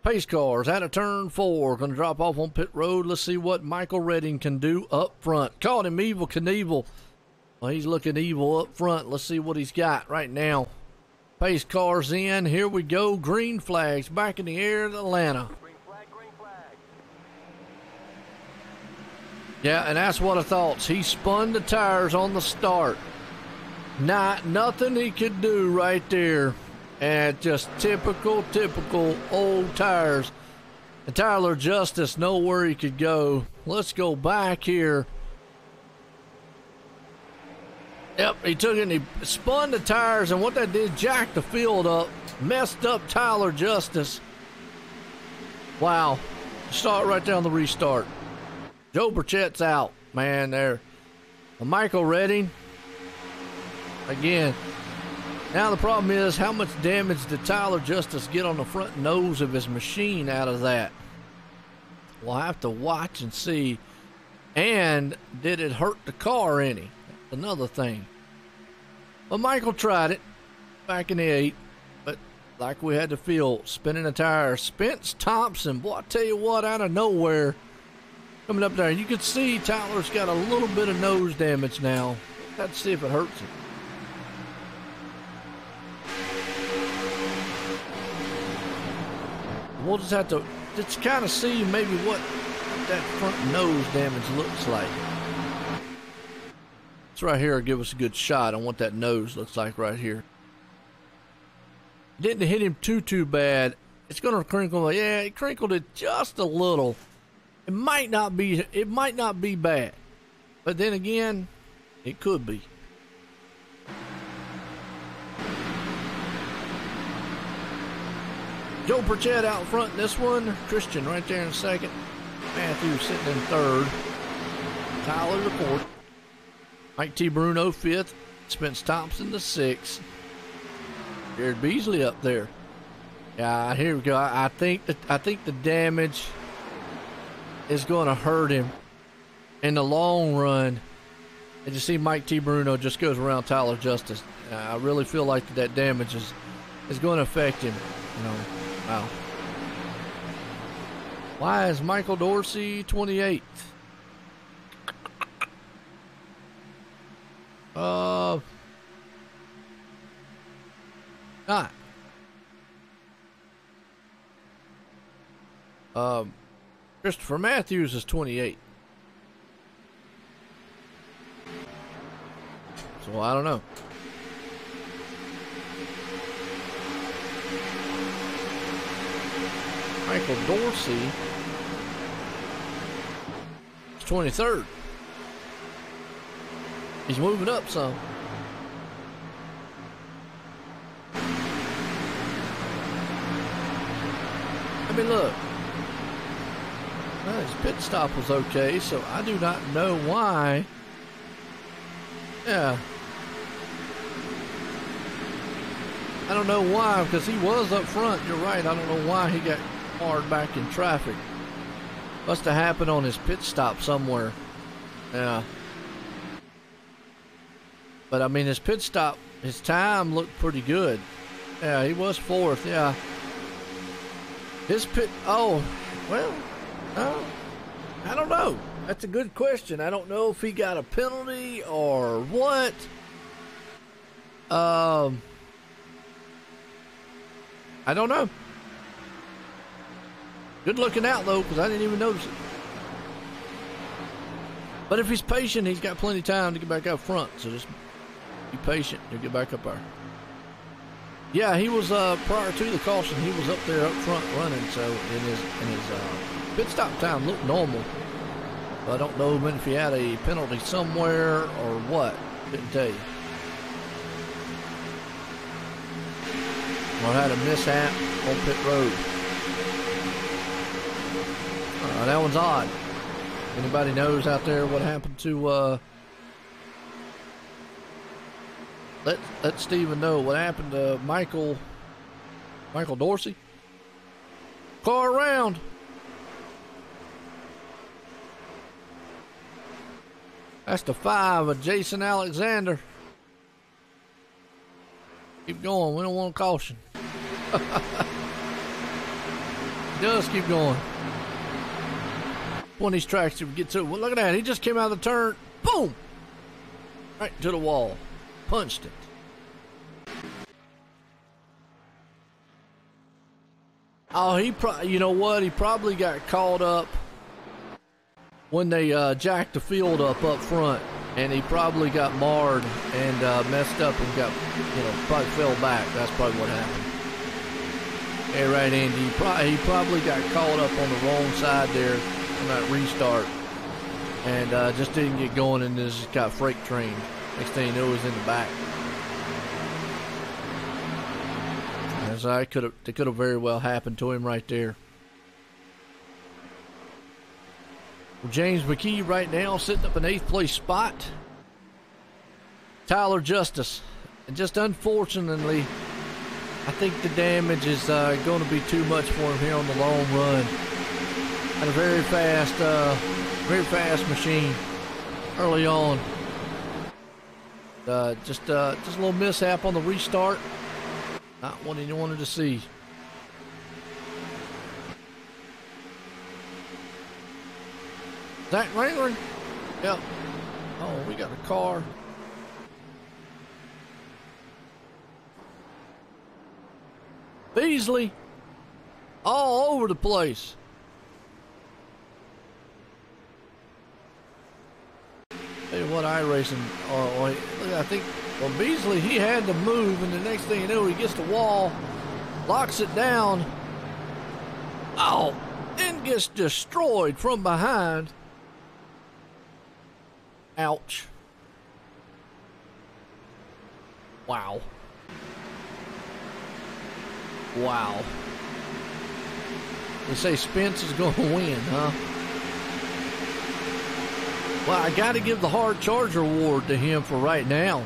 Pace cars out of turn 4, going to drop off on pit road. Let's see what Michael Redding can do up front. Caught him Evil Knievel. Well, he's looking evil up front. Let's see what he's got right now. Pace cars in. Here we go. Green flags back in the air at Atlanta. Green flag. Yeah, and that's what I thought. He spun the tires on the start. Nothing he could do right there. And just typical old tires. And Tyler Justice know where he could go. Let's go back here. Yep, he took it and he spun the tires, and what that did, jacked the field up, messed up Tyler Justice. Wow. Start right there on the restart. Joe Burchett's out, man, there. Michael Redding, again. Now the problem is, how much damage did Tyler Justice get on the front nose of his machine out of that? We'll have to watch and see. And did it hurt the car any? That's another thing. But Michael tried it back in the 8. But like we had to feel, spinning the tire. Spence Thompson, boy, I tell you what, out of nowhere, coming up there. You can see Tyler's got a little bit of nose damage now. Let's see if it hurts him. We'll just have to kind of see maybe what that front nose damage looks like. This right here will give us a good shot on what that nose looks like right here. Didn't hit him too bad. It's going to crinkle. Yeah, it crinkled it just a little. It might not be bad. But then again, it could be. Joe Burchett out front in this one. Christian right there in second. Matthew sitting in third. Tyler the fourth. Mike T. Bruno fifth. Spence Thompson the sixth. Jared Beasley up there. Yeah, here we go. I think the damage is going to hurt him in the long run. And you see Mike T. Bruno just goes around Tyler Justice. I really feel like that damage is going to affect him. You know. Wow. Why is Michael Dorsey 28th? Not. Christopher Matthews is 28. So I don't know. Michael Dorsey is 23rd. He's moving up some. I mean, look. Well, his pit stop was okay, so I do not know why. Yeah. I don't know why, because he was up front. You're right. I don't know why he got hard back in traffic. Must have happened on his pit stop somewhere. Yeah. But I mean, his pit stop, his time looked pretty good. Yeah, he was fourth. Yeah. His pit, oh, well, I don't know. That's a good question. I don't know if he got a penalty or what. I don't know. Good looking out, though, because I didn't even notice it. But if he's patient, he's got plenty of time to get back out front. So just be patient. He'll get back up there. Yeah, he was prior to the caution. He was up there up front running. So in his pit stop time looked normal. But I don't know if he had a penalty somewhere or what. Couldn't tell you. Or had a mishap on pit road. That one's odd. Anybody knows out there what happened to let Steven know what happened to Michael Dorsey? Car around. That's the 5 of Jason Alexander. Keep going. We don't want caution. He does keep going. One of these tracks, if we get to it. Well, look at that. He just came out of the turn. Boom! Right to the wall. Punched it. Oh, you know what? He probably got caught up when they jacked the field up front, and he probably got marred and messed up and got, probably fell back. That's probably what happened. Yeah, right, Andy. He probably got caught up on the wrong side there on that restart, and just didn't get going, and just got freight trained. Next thing you know, he was in the back. And so it could have very well happened to him right there. Well, James McKee right now sitting up in 8th place spot. Tyler Justice, and just unfortunately, I think the damage is going to be too much for him here on the long run. Had a very fast machine early on. Just a little mishap on the restart. Not what he wanted to see. Zach Wrangler? Yep. Oh, we got a car. Beasley. All over the place. Tell you what, iRacing. I think, Beasley, he had to move, and the next thing you know, he gets the wall, locks it down. Oh, and gets destroyed from behind. Ouch. Wow. Wow. They say Spence is going to win, huh? Well, I got to give the hard charger award to him for right now.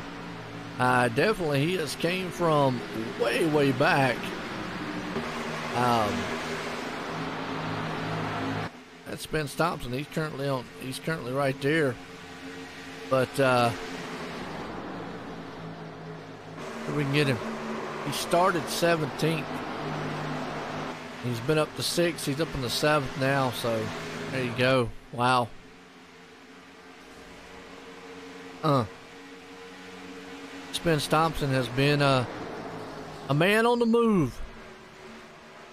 Definitely, he has came from way, way back. That's Spence Thompson. He's currently right there. But if we can get him. He started 17th. He's been up to 6th. He's up in the 7th now. So there you go. Wow. Spence Thompson has been a man on the move.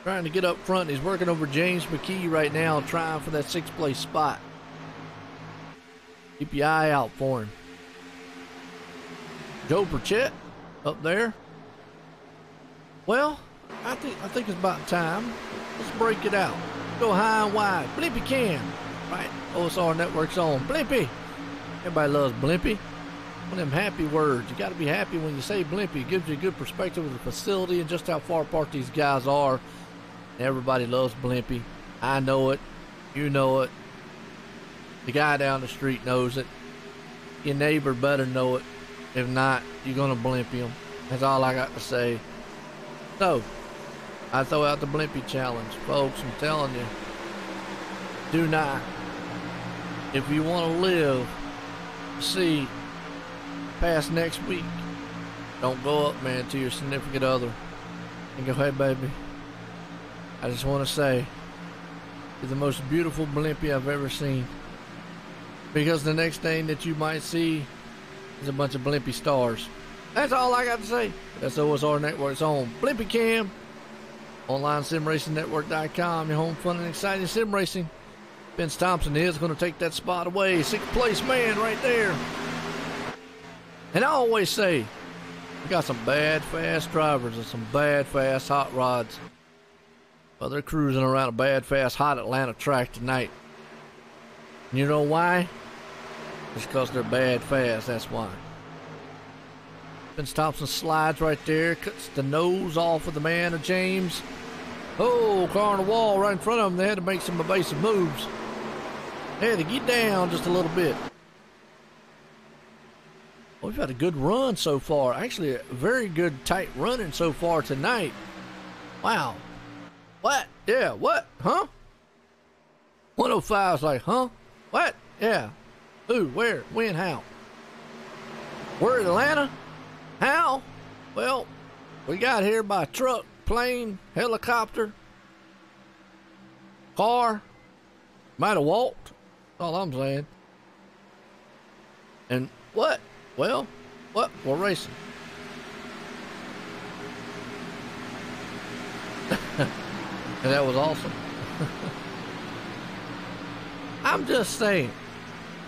Trying to get up front. He's working over James McKee right now, trying for that 6th place spot. Keep your eye out for him. Joe Burchett up there. Well, I think it's about time. Let's break it out. Go high and wide. Blimpy Cam. Right. OSRNetwork's on. Blimpy. Everybody loves Blimpy. One of them happy words. You got to be happy when you say Blimpy. It gives you a good perspective of the facility and just how far apart these guys are. Everybody loves Blimpy. I know it. You know it. The guy down the street knows it. Your neighbor better know it. If not, you're going to Blimpy him. That's all I got to say. So, I throw out the Blimpy challenge. Folks, I'm telling you. Do not. If you want to live, see past next week, don't go up, man, to your significant other and go, hey, baby, I just want to say you're the most beautiful Blimpy I've ever seen. Because the next thing that you might see is a bunch of Blimpy stars. That's all I got to say. That's OSRNetwork's home. Blimpy Cam. Online SimRacingNetwork.com. Your home fun and exciting sim racing. Spence Thompson is going to take that spot away. 6th place man right there. And I always say, We got some bad fast drivers and some bad fast hot rods. Well, they're cruising around a bad fast hot Atlanta track tonight. And you know why? It's because they're bad fast, that's why. Vince Thompson slides right there, cuts the nose off of the man of James. Oh, car on the wall right in front of them. They had to make some evasive moves. They had to get down just a little bit. Well, we've had a good run so far. Actually, a very good tight running so far tonight. Wow. What? Yeah, what? Huh? 105 is like, huh? What? Yeah. Who? Where? When? How? We're in Atlanta? How? Well, we got here by truck, plane, helicopter, car. Might have walked. That's all I'm saying. And what? Well, what? We're racing. And that was awesome. I'm just saying,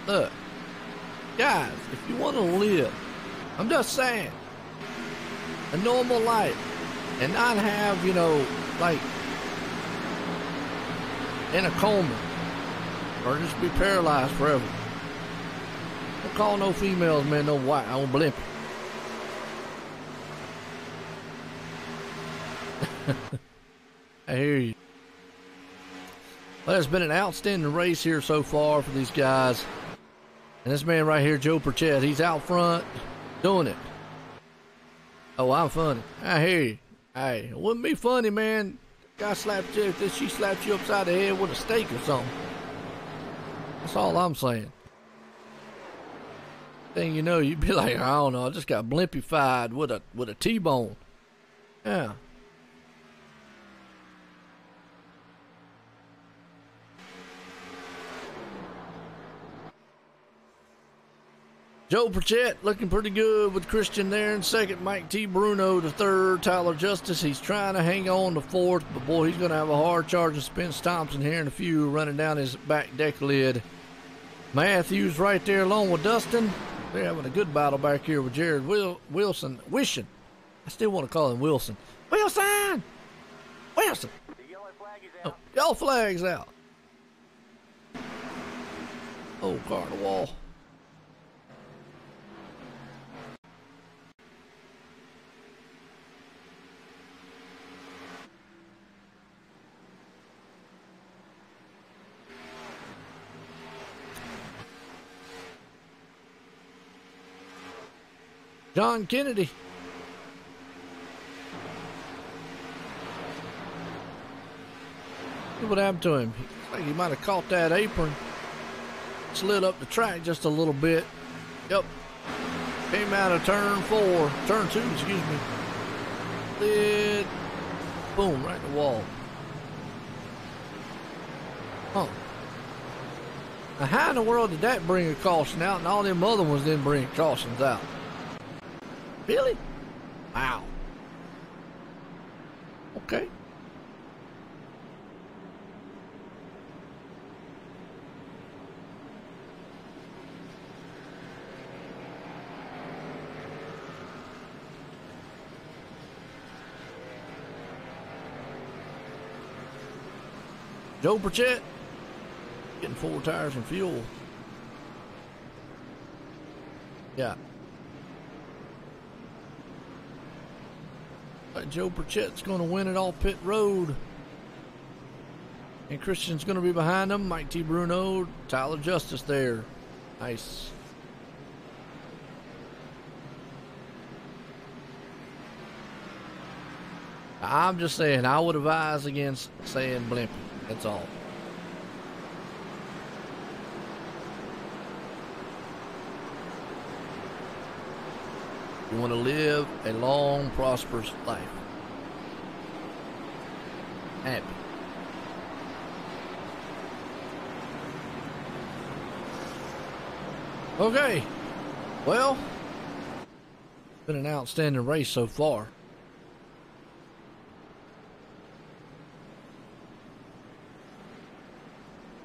look, guys, if you want to live, I'm just saying, a normal life and not have, you know, like, in a coma or just be paralyzed forever. Don't call no females, man, no white. I won't blimp you. I hear you. Well, it's been an outstanding race here so far for these guys. And this man right here, Joe Purchett, he's out front doing it. Oh, I'm funny. I hear you. Hey, it wouldn't be funny, man. Guy slapped you if she slapped you upside the head with a steak or something. That's all I'm saying. Thing you know, you'd be like, I don't know, I just got blimpified with a T-bone. Yeah. Joe Purchett looking pretty good with Christian there in second. Mike T. Bruno the third. Tyler Justice, he's trying to hang on to fourth, but boy, he's going to have a hard charge of Spence Thompson here in a few, running down his back deck lid. Matthews right there along with Dustin. They're having a good battle back here with Jared Wilson. Wishing. I still want to call him Wilson. Wilson! Wilson! The yellow flag is out. Oh, yellow flag's out. Oh, car on the wall. John Kennedy. See what happened to him. Looks like he might have caught that apron. Slid up the track just a little bit. Yep. Came out of turn 2, excuse me. Slid. Boom, right in the wall. Huh. Now how in the world did that bring a caution out and all them other ones didn't bring cautions out? Really? Wow. Okay. Joe Purchett getting 4 tires and fuel. Yeah. Joe Purchett's going to win it off pit road. And Christian's going to be behind him. Mike T. Bruno, Tyler Justice there. Nice. I'm just saying, I would advise against saying blimpy. That's all. You want to live a long, prosperous life. Happy. Okay. Well, been an outstanding race so far.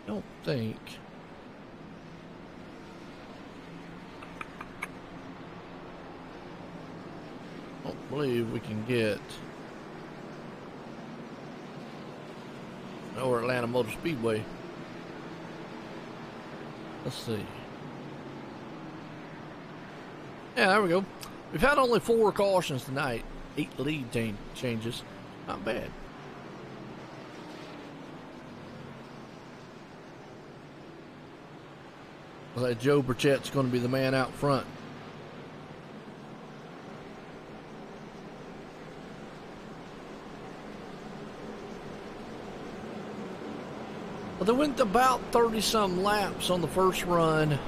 Don't think. don't believe we can get over Atlanta Motor Speedway. Let's see. Yeah, there we go. We've had only 4 cautions tonight. 8 lead changes. Not bad. Looks like Joe Burchett's going to be the man out front. Well, they went about 30-some laps on the first run.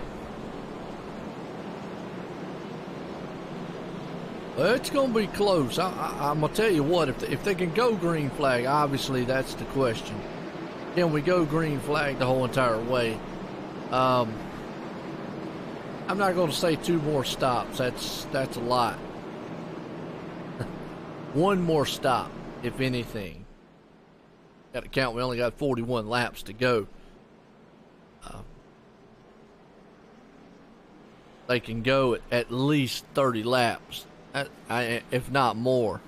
Well, it's going to be close. I'm going to tell you what, if they can go green flag, obviously that's the question. Can we go green flag the whole entire way? I'm not going to say 2 more stops. That's a lot. 1 more stop, if anything. Got to count, we only got 41 laps to go. They can go at least 30 laps, if not more,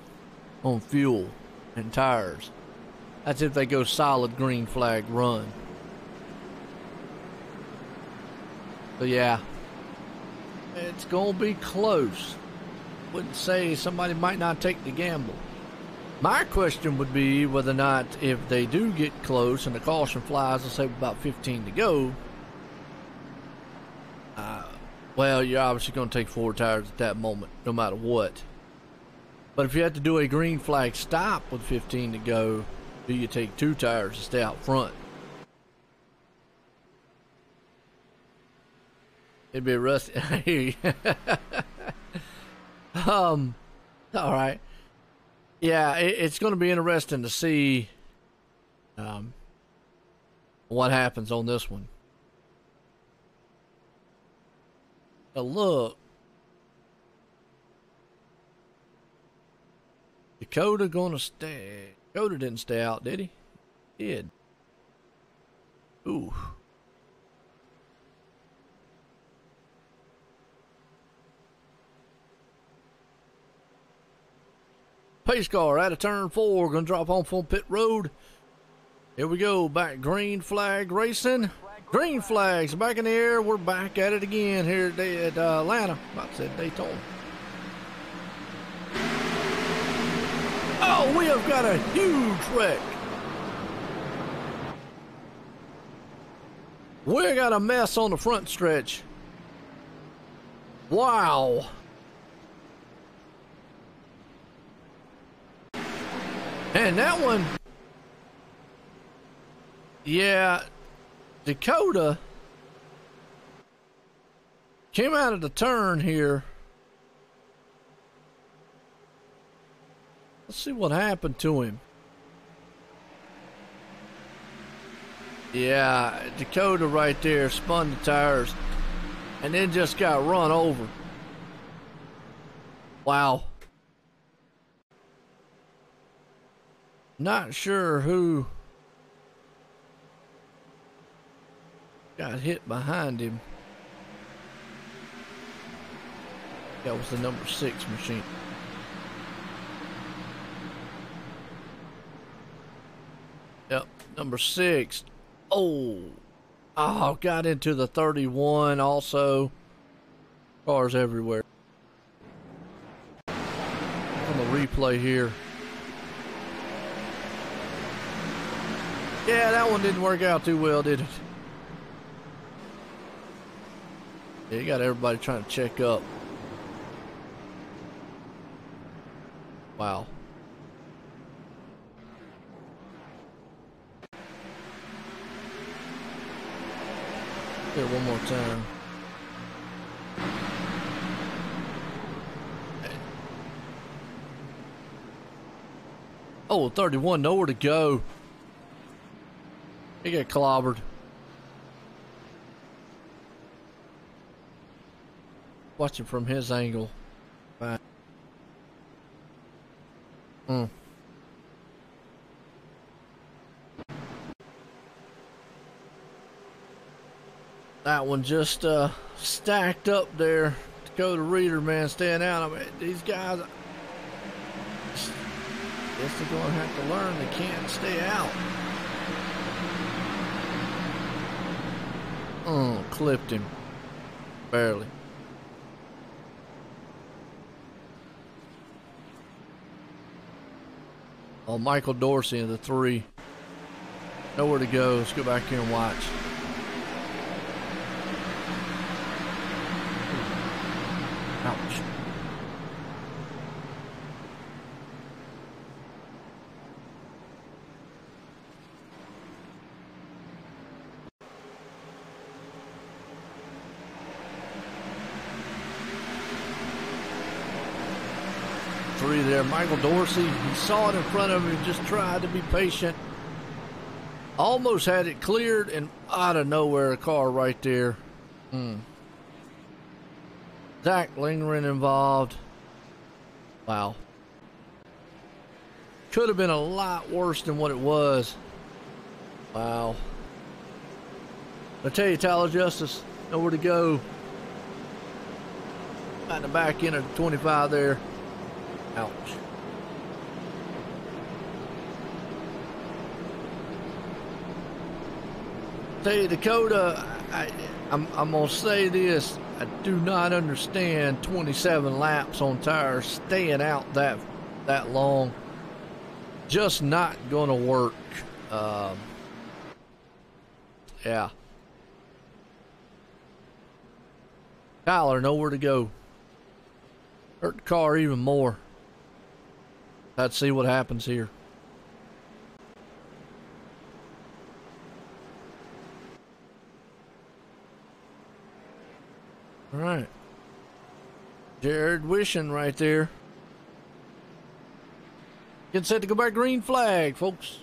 on fuel and tires. That's if they go solid green flag run. So yeah, it's going to be close. Wouldn't say somebody might not take the gamble. My question would be whether or not, if they do get close and the caution flies, let's say about 15 to go, well, you're obviously going to take 4 tires at that moment, no matter what. But if you have to do a green flag stop with 15 to go, do you take 2 tires to stay out front? It'd be rusty. I hear you. All right. Yeah, it's going to be interesting to see what happens on this one. Look, Dakota gonna stay. Dakota didn't stay out, did he? He did. Ooh. Pace car out of turn 4, gonna drop off on pit road. Here we go, back green flag racing. Green flags back in the air. We're back at it again here at Atlanta. About to say Daytona. Oh, we have got a huge wreck. We got a mess on the front stretch. Wow. And that one, yeah, Dakota came out of the turn here. Let's see what happened to him. Yeah, Dakota right there spun the tires and then just got run over. Wow. Not sure who got hit behind him. That was the number 6 machine. Yep, number 6. Oh, got into the 31 also. Cars everywhere. On the replay here. Yeah, that one didn't work out too well, did it? Yeah, you got everybody trying to check up. Wow. Here, one more time. Oh, 31, nowhere to go. He got clobbered. Watching from his angle. Fine. That one just stacked up there. Dakota Reader, man, staying out. I mean, these guys, Guess they're going to have to learn they can't stay out. Oh, clipped him. Barely. Oh, Michael Dorsey in the 3. Nowhere to go. Let's go back here and watch. Ouch. Three there. Michael Dorsey, he saw it in front of him and just tried to be patient. Almost had it cleared, and out of nowhere, a car right there. Zach Lingren involved. Wow. Could have been a lot worse than what it was. Wow. I tell you, Tyler Justice, nowhere to go. Got in the back end of the 25 there. Ouch. Tell you, Dakota, I'm gonna say this. I do not understand 27 laps on tires staying out that long. Just not gonna work. Yeah. Tyler, nowhere to go. Hurt the car even more. Let's see what happens here. All right. Jared Wishing right there. Getting set to go back green flag, folks.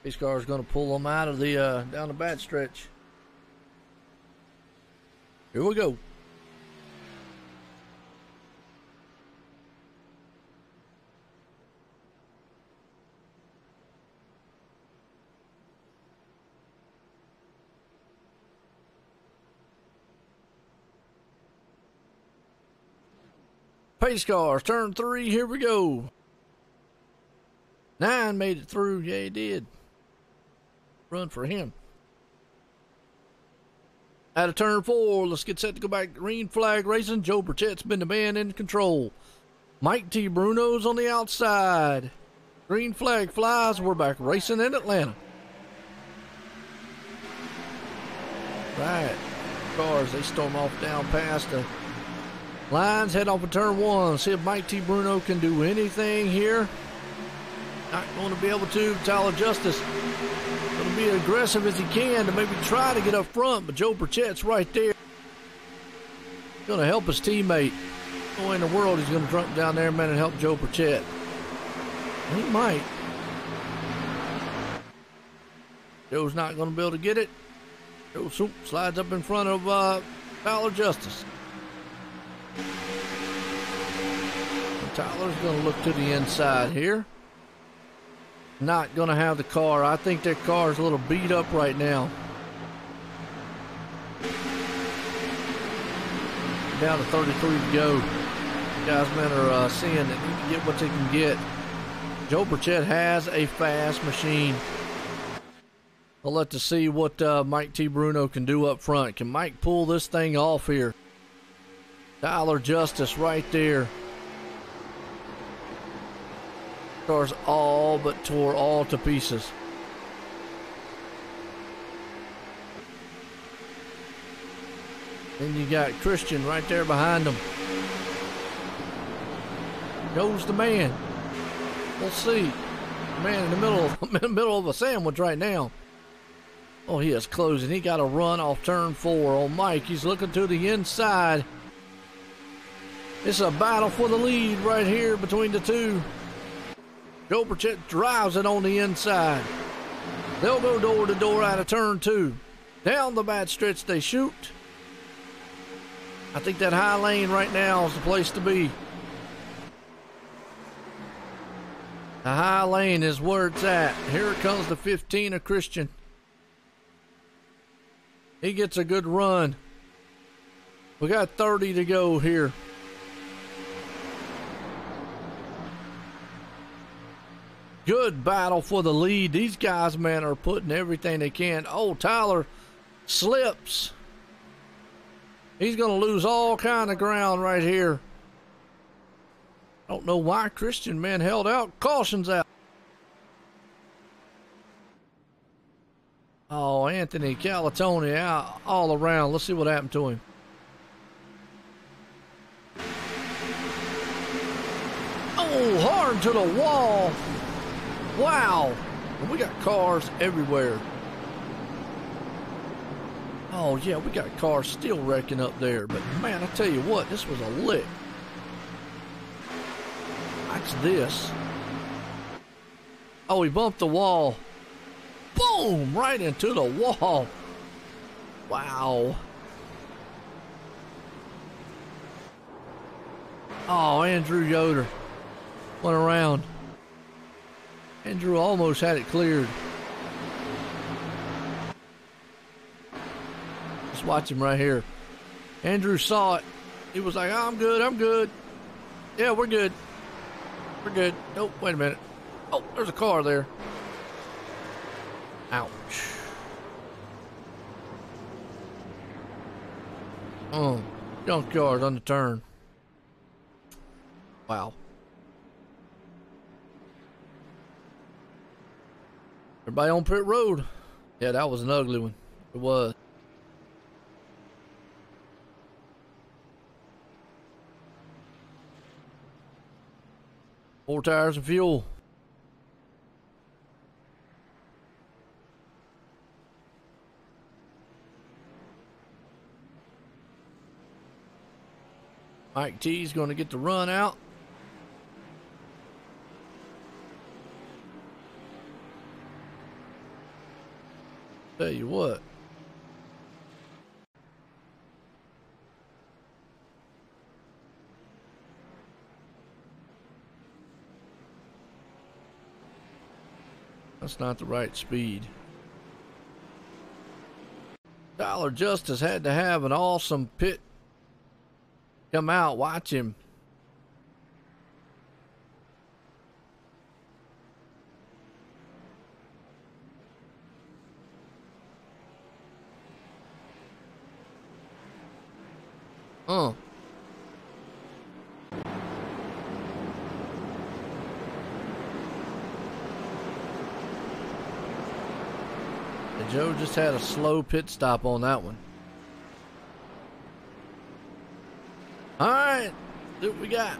This car is going to pull them out of the down the back stretch. Here we go. Pace cars, turn 3, here we go. 9 made it through, yeah he did. Run for him. Out of turn 4, let's get set to go back green flag racing. Joe Burchett's been the man in control. Mike T. Bruno's on the outside. Green flag flies, we're back racing in Atlanta. Right, cars, they storm off down past the lines, head off of turn 1. See if Mike T. Bruno can do anything here. Not going to be able to. Tyler Justice going to be aggressive as he can to maybe try to get up front, but Joe Burchett's right there. Going to help his teammate. No way in the world he's going to jump down there, man, and help Joe Burchett. He might. Joe's not going to be able to get it. Joe slides up in front of Tyler Justice. And Tyler's going to look to the inside here. Not going to have the car. I think that car is a little beat up right now. Down to 33 to go. Guys, men are seeing that you can get what they can get. Joe Burchett has a fast machine. We'll let to see what Mike T. Bruno can do up front. Can Mike pull this thing off here? Tyler Justice right there. Car's all but tore all to pieces. Then you got Christian right there behind him. Goes the man. We'll see. Man in the middle of a sandwich right now. Oh, he is closing. He got a run off turn 4. Oh, Mike, he's looking to the inside. It's a battle for the lead right here between the two. Joe Burchett drives it on the inside. They'll go door to door out of turn 2. Down the bad stretch they shoot. I think that high lane right now is the place to be. The high lane is where it's at. Here comes the 15 of Christian. He gets a good run. We got 30 to go here. Good battle for the lead. These guys, man, are putting everything they can. Oh, Tyler slips. He's going to lose all kind of ground right here. Don't know why Christian, man, held out. Caution's out. Oh, Anthony Calatoni out all around. Let's see what happened to him. Oh, hard to the wall. Wow. We got cars everywhere. Oh, yeah, we got cars still wrecking up there. But, man, I tell you what, this was a lick. Watch this. Oh, he bumped the wall. Boom! Right into the wall. Wow. Oh, Andrew Yoder went around. Andrew almost had it cleared. Just watch him right here. Andrew saw it. He was like, oh, I'm good, I'm good. Yeah, we're good. We're good. Nope, wait a minute. Oh, there's a car there. Ouch. Oh, junkyard on the turn. Wow. Everybody on pit road. Yeah, that was an ugly one. It was. Four tires of fuel. Mike T's going to get the run out. Tell you what. That's not the right speed. Tyler Justice had to have an awesome pit come out. Watch him. And Joe just had a slow pit stop on that one. All right, see what we got.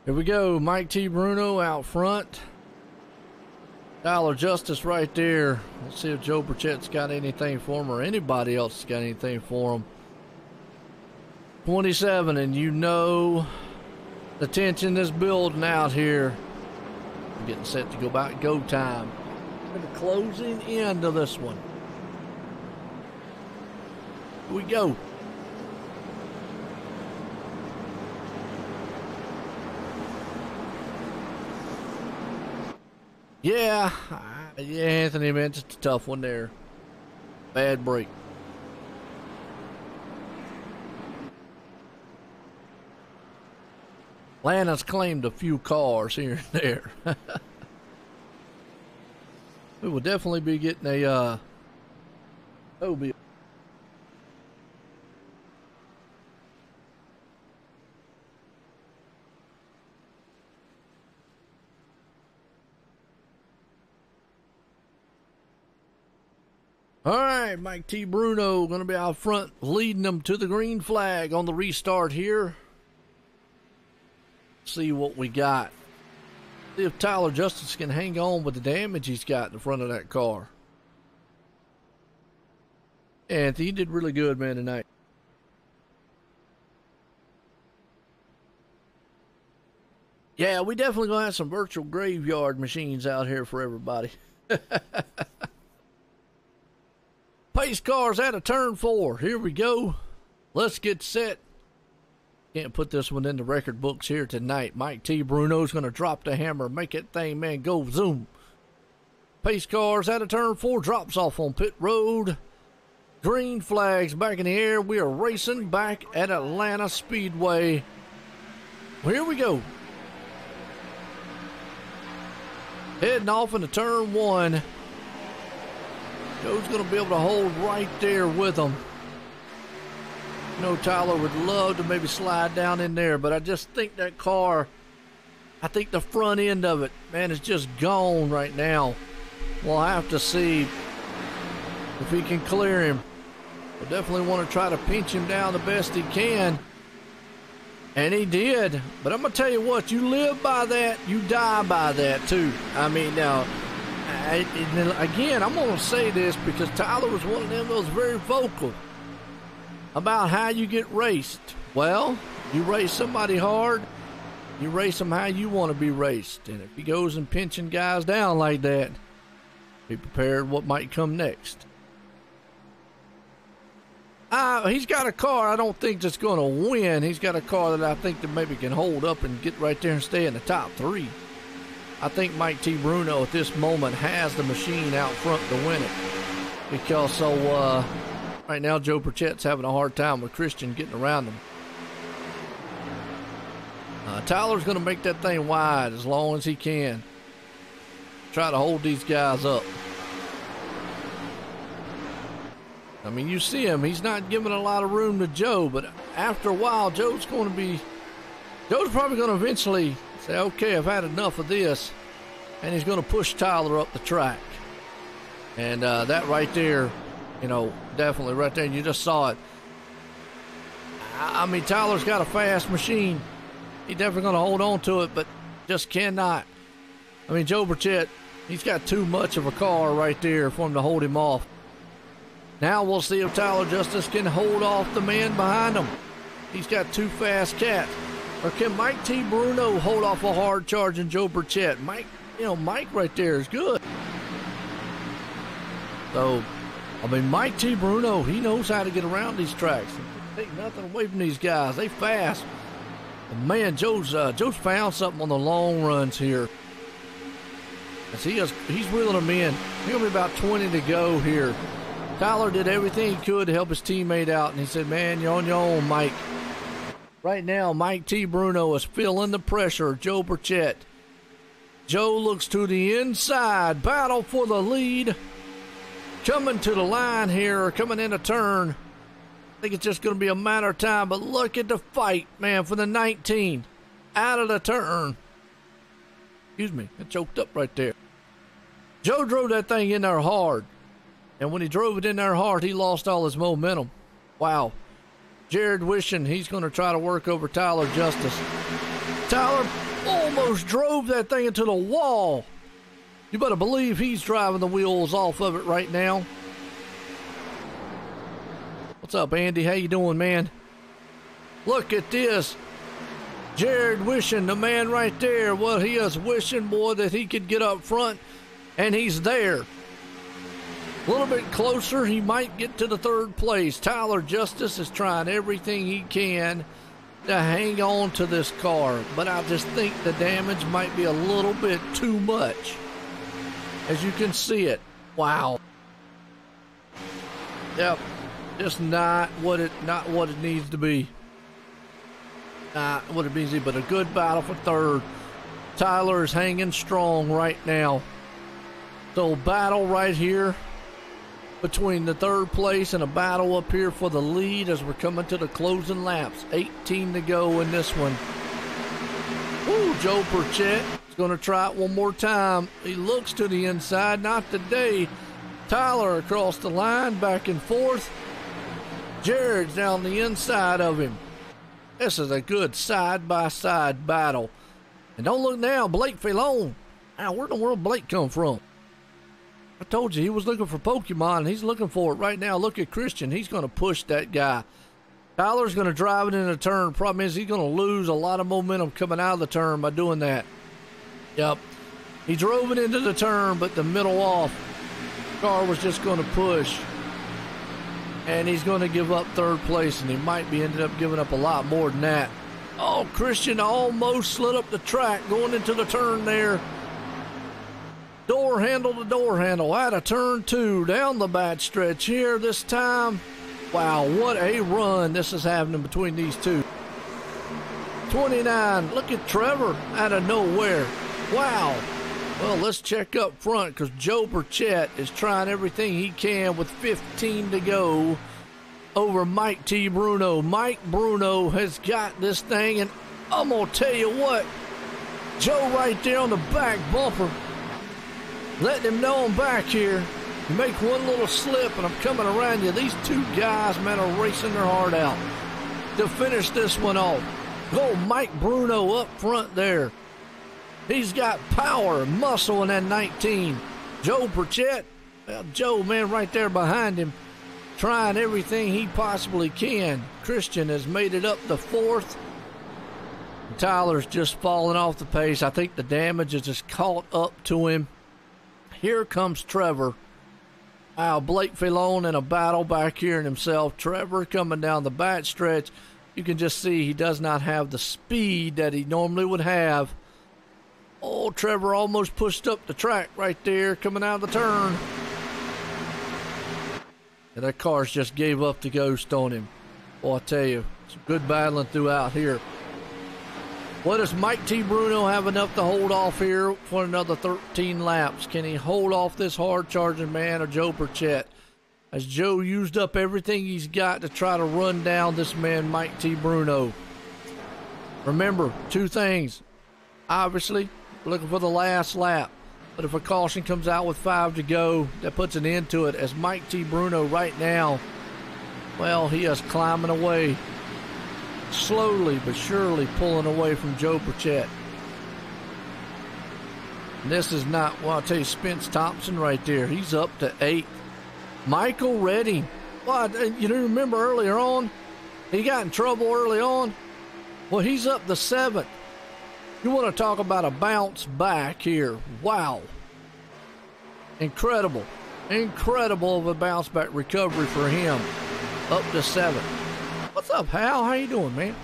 Here we go. Mike T. Bruno out front. Tyler Justice right there. Let's see if Joe Burchett's got anything for him or anybody else has got anything for him. 27, and you know the tension is building out here. I'm getting set to go back. Go time. For the closing end of this one. Here we go. Yeah, Anthony, man, just a tough one there. Bad break. Lana's claimed a few cars here and there. We will definitely be getting a Obi. All right, Mike T. Bruno going to be out front leading them to the green flag on the restart here. See what we got. See if Tyler Justice can hang on with the damage he's got in the front of that car. Anthony, you did really good, man, tonight. Yeah, we definitely going to have some virtual graveyard machines out here for everybody. Pace cars out of turn 4. Here we go. Let's get set. Can't put this one in the record books here tonight. Mike T. Bruno's going to drop the hammer. Make that thing, man, go zoom. Pace cars out of turn 4. Drops off on pit road. Green flags back in the air. We are racing back at Atlanta Speedway. Well, here we go. Heading off into turn 1. Joe's going to be able to hold right there with him. You know, Tyler would love to maybe slide down in there, but I just think that car, I think the front end of it, man, is just gone right now. We'll have to see if he can clear him. We'll definitely want to try to pinch him down the best he can. And he did. But I'm going to tell you what, you live by that, you die by that too. I mean, now, again, I'm going to say this because Tyler was one of them that was very vocal about how you get raced. Well, you race somebody hard, you race them how you want to be raced. And if he goes and pinching guys down like that, be prepared what might come next. He's got a car I don't think that's going to win. He's got a car that I think that maybe can hold up and get right there and stay in the top 3. I think Mike T. Bruno at this moment has the machine out front to win it. Because right now Joe Burchett's having a hard time with Christian getting around him. Tyler's going to make that thing wide as long as he can. Try to hold these guys up. I mean, you see him. He's not giving a lot of room to Joe, but after a while, Joe's probably going to eventually say, okay, I've had enough of this, and he's going to push Tyler up the track. And that right there, you know, definitely right there, and you just saw it. I mean, Tyler's got a fast machine. He's definitely going to hold on to it, but just cannot. I mean, Joe Burchett, he's got too much of a car right there for him to hold him off. Now we'll see if Tyler Justice can hold off the man behind him. He's got 2 fast cats. Or can Mike T. Bruno hold off a hard charging Joe Burchett? Mike right there is good. So, I mean, Mike T. Bruno, he knows how to get around these tracks. Take nothing away from these guys. They fast. And man, Joe's found something on the long runs here. As he's wheeling them in. He'll be about 20 to go here. Tyler did everything he could to help his teammate out, and he said, man, you're on your own, Mike. Right now, Mike T. Bruno is feeling the pressure of Joe Burchett. Joe looks to the inside, battle for the lead. Coming to the line here, coming in a turn. I think it's just going to be a matter of time, but look at the fight, man, for the 19. Out of the turn. Excuse me, I choked up right there. Joe drove that thing in there hard. And when he drove it in there hard, he lost all his momentum. Wow. Jared Wishing, he's going to try to work over Tyler Justice. Tyler almost drove that thing into the wall. You better believe he's driving the wheels off of it right now. What's up, Andy? How you doing, man? Look at this. Jared Wishing, the man right there. Well, he is wishing, boy, that he could get up front, and he's there. A little bit closer, he might get to the 3rd place. Tyler Justice is trying everything he can to hang on to this car, but I just think the damage might be a little bit too much. As you can see it. Wow. Yep. Just not what it needs to be. Not what it needs to be, but a good battle for 3rd. Tyler is hanging strong right now. So battle right here between the 3rd place and a battle up here for the lead as we're coming to the closing laps. 18 to go in this one. Ooh, Joe Burchett is going to try it one more time. He looks to the inside. Not today. Tyler across the line, back and forth. Jared's down the inside of him. This is a good side-by-side battle. And don't look now, Blake Filon. Now, where in the world Blake come from? I told you he was looking for Pokemon, and he's looking for it right now. Look at Christian. He's going to push that guy. Tyler's going to drive it in a turn. Problem is he's going to lose a lot of momentum coming out of the turn by doing that. Yep. He drove it into the turn, but the middle off. Car was just going to push. And he's going to give up third place, and he might be ended up giving up a lot more than that. Oh, Christian almost slid up the track going into the turn there. Door handle to door handle out of turn 2 down the back stretch here this time. Wow, what a run this is happening between these two. 29, look at Trevor out of nowhere. Wow. Well, let's check up front because Joe Burchett is trying everything he can with 15 to go over Mike T. Bruno. Mike Bruno has got this thing, and I'm going to tell you what, Joe right there on the back bumper, letting him know I'm back here. You make one little slip, and I'm coming around you. These two guys, man, are racing their heart out to finish this one off. Go Mike Bruno up front there. He's got power and muscle in that 19. Joe Burchett, well, Joe, man, right there behind him, trying everything he possibly can. Christian has made it up to 4th. Tyler's just falling off the pace. I think the damage has just caught up to him. Here comes Trevor. Wow, Blake Filon in a battle back here in himself. Trevor coming down the back stretch. You can just see he does not have the speed that he normally would have. Oh, Trevor almost pushed up the track right there coming out of the turn. And that car's just gave up the ghost on him. Boy, I tell you, some good battling throughout here. What does Mike T. Bruno have enough to hold off here for another 13 laps? Can he hold off this hard-charging man or Joe Burchett? As Joe used up everything he's got to try to run down this man, Mike T. Bruno. Remember, 2 things. Obviously, looking for the last lap. But if a caution comes out with 5 to go, that puts an end to it. As Mike T. Bruno right now, well, he is climbing away. Slowly but surely pulling away from Joe Burchett. This is not, well, I'll tell you, Spence Thompson right there. He's up to 8th. Michael Redding. Well, you remember earlier on, he got in trouble early on. Well, he's up to 7th. You want to talk about a bounce back here. Wow. Incredible. Incredible of a bounce back recovery for him. Up to 7th. What's up, Hal? How you doing, man?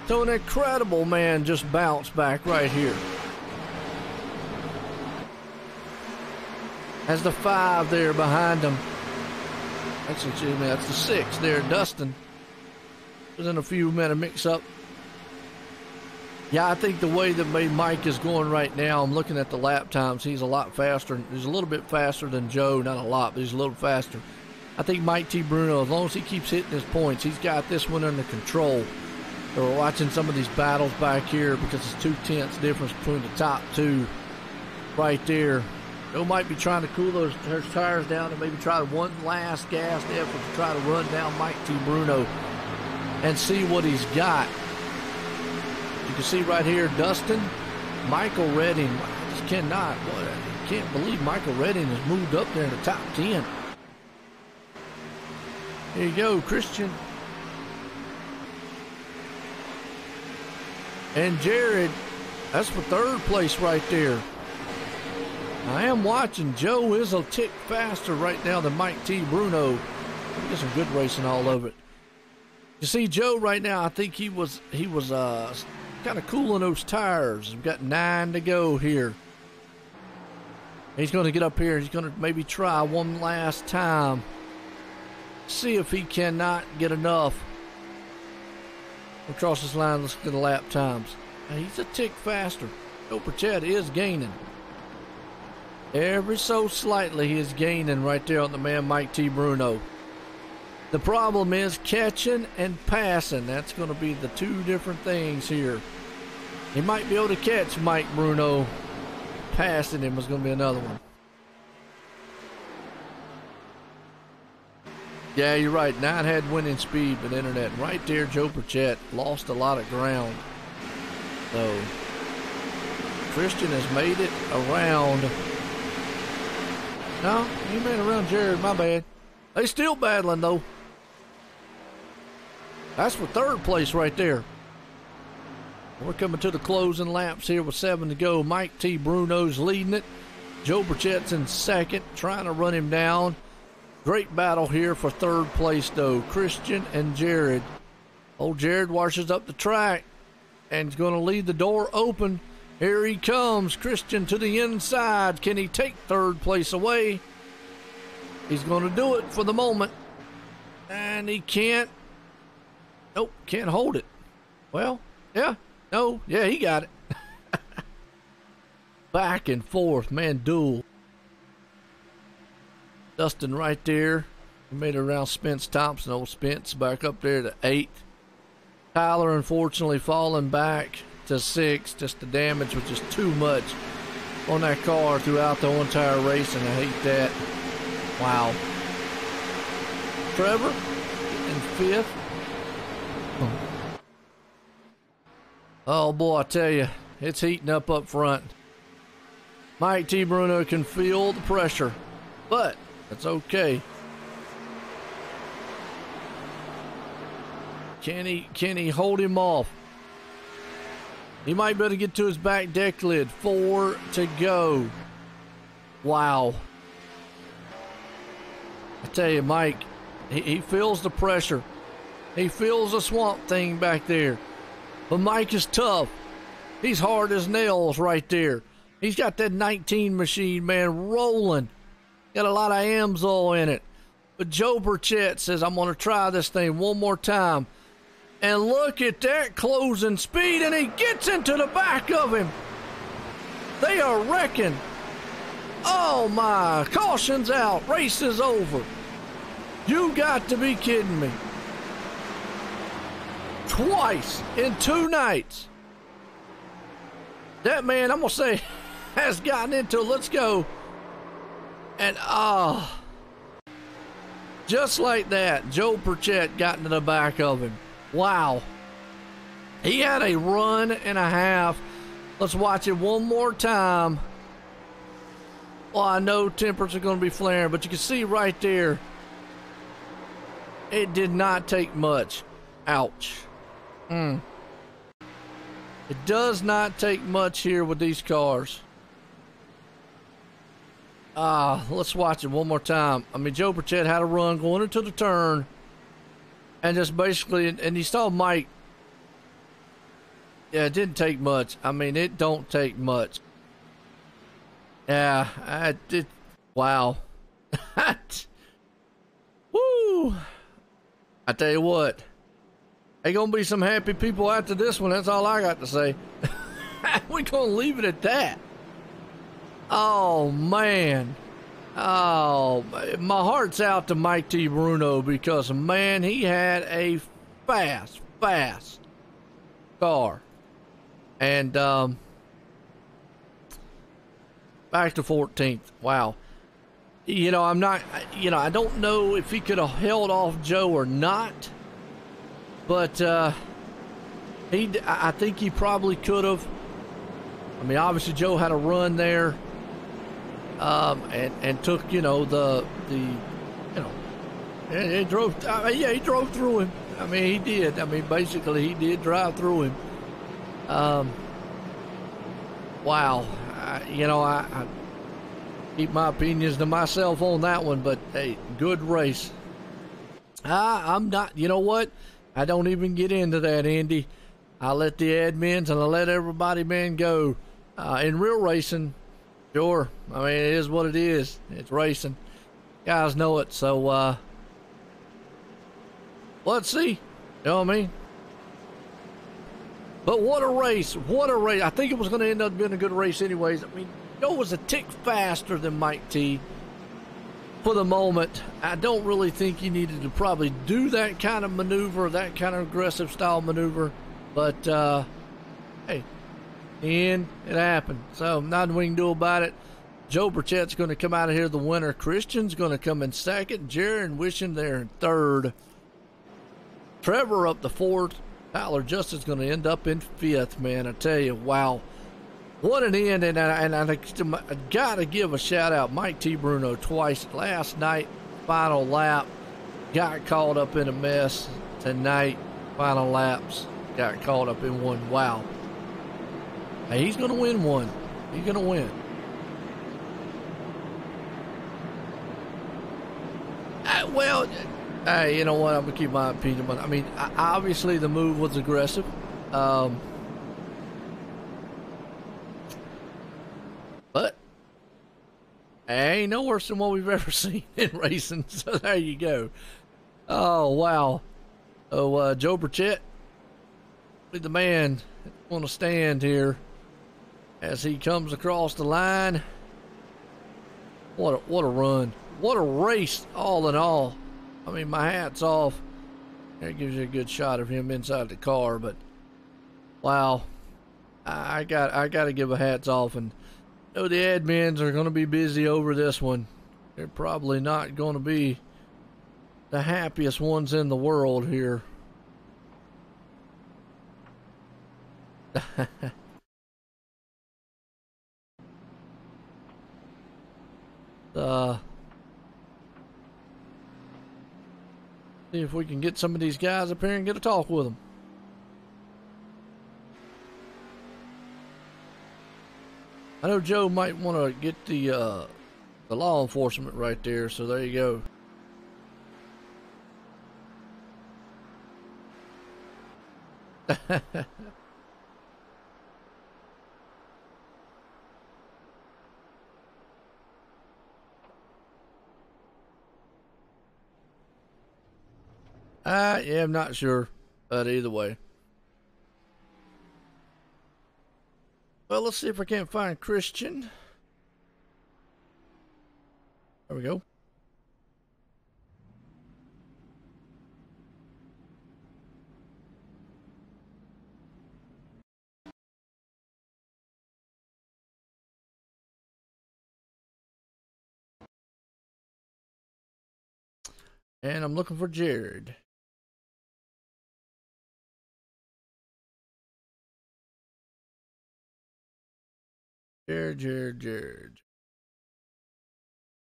So an incredible man just bounced back right here. Has the 5 there behind him. That's the 6 there, Dustin. Was in a few minute mix up. Yeah, I think the way that Mike is going right now, I'm looking at the lap times. He's a lot faster. He's a little bit faster than Joe. Not a lot, but he's a little faster. I think Mike T. Bruno, as long as he keeps hitting his points, he's got this one under control. So we're watching some of these battles back here because it's 2/10 difference between the top 2 right there. Joe might be trying to cool those tires down and maybe try one last gassed effort to try to run down Mike T. Bruno and see what he's got. You can see right here, Dustin, Michael Redding. I just cannot, boy, I can't believe Michael Redding has moved up there in the top 10. There you go, Christian. And Jared, that's for 3rd place right there. I am watching. Joe is a tick faster right now than Mike T. Bruno. Get some good racing all over it. You see Joe right now, I think he was kind of cooling those tires. We've got 9 to go here. He's going to get up here. He's going to maybe try one last time. See if he cannot get enough. Across this line, let's get the lap times. Now, he's a tick faster. Joe Burchett is gaining. Every so slightly he is gaining right there on the man Mike T. Bruno. The problem is catching and passing. That's going to be the 2 different things here. He might be able to catch Mike Bruno. Passing him is going to be another one. Yeah, you're right. 9 had winning speed, but internet. Right there, Joe Burchett lost a lot of ground. So, Christian has made it around. No, he made it around Jared, my bad. They still battling, though. That's for 3rd place right there. We're coming to the closing laps here with 7 to go. Mike T. Bruno's leading it. Joe Burchett's in 2nd, trying to run him down. Great battle here for 3rd place, though. Christian and Jared. Old Jared washes up the track and is going to leave the door open. Here he comes. Christian to the inside. Can he take 3rd place away? He's going to do it for the moment. And he can't. Nope, can't hold it. Well, yeah. No, yeah, he got it. Back and forth, man, duel. Dustin right there. He made it around Spence Thompson. Old Spence back up there to 8th. Tyler, unfortunately, falling back to 6th. Just the damage was just too much on that car throughout the whole entire race, and I hate that. Wow. Trevor in 5th. Oh, boy, I tell you, it's heating up front. Mike T. Bruno can feel the pressure, but that's okay. Can he hold him off? He might be able to get to his back deck lid. 4 to go. Wow. I tell you, Mike, he feels the pressure. He feels the swamp thing back there. But Mike is tough. He's hard as nails right there. He's got that 19 machine, man, rolling. Got a lot of Amsoil in it. But Joe Burchett says, I'm going to try this thing one more time. And look at that closing speed, and he gets into the back of him. They are wrecking. Oh, my. Caution's out. Race is over. You got to be kidding me. Twice in 2 nights. That man, I'm going to say, has gotten into it. Let's go. And, just like that, Joe Burchett got into the back of him. Wow. He had a run and a half. Let's watch it one more time. Well, I know tempers are going to be flaring, but you can see right there, it did not take much. Ouch. It does not take much here with these cars. Let's watch it one more time. I mean, Joe Burchett had a run going into the turn. And just basically, and you saw Mike. Yeah, it didn't take much. I mean, it don't take much. Yeah, I did. Wow. Woo. I tell you what. Ain't gonna be some happy people after this one. That's all I got to say. We're gonna leave it at that. Oh, man. Oh, my heart's out to Mike T. Bruno because, man, he had a fast car. And back to 14th. Wow. You know, I don't know if he could have held off Joe or not. But I think he probably could have. I mean, obviously Joe had a run there. And took, he drove, he drove through him. I mean, he did. I mean, basically, he did drive through him. Wow. I keep my opinions to myself on that one, but hey, good race. I'm not, you know what? I don't even get into that, Andy. I let the admins and I let everybody, man, go. In real racing, sure. I mean, it is what it is. It's racing. Guys know it. So, let's see. You know what I mean? But what a race. What a race. I think it was going to end up being a good race anyways. I mean, Joe was a tick faster than Mike T. For the moment. I don't really think he needed to probably do that kind of maneuver, that kind of aggressive style maneuver. But, hey, in the end, it happened. So, nothing we can do about it. Joe Burchett's going to come out of here the winner. Christian's going to come in second. Jared and Wishing there in third. Trevor up to fourth. Tyler Justin's going to end up in fifth, man. I tell you, wow. What an end. And I got to give a shout out. Mike T. Bruno twice last night. Final lap. Got caught up in a mess. Tonight, final laps. Got caught up in one. Wow. Hey, he's going to win one. He's going to win. Well, hey, you know what? I'm going to keep my opinion. But I mean, obviously the move was aggressive. But ain't no worse than what we've ever seen in racing. So there you go. Oh, wow. Oh, Joe Burchett, the man on the stand here as he comes across the line. What a run. What a race, all in all. I mean, my hat's off. That gives you a good shot of him inside the car, but wow. I got to give a hats off, and I know the admins are going to be busy over this one. They're probably not going to be the happiest ones in the world here. See if we can get some of these guys up here and get a talk with them. I know Joe might want to get the law enforcement right there, so there you go. Yeah, I'm not sure, but either way. Well, let's see if I can't find Christian. There we go. And I'm looking for Jared. Jared.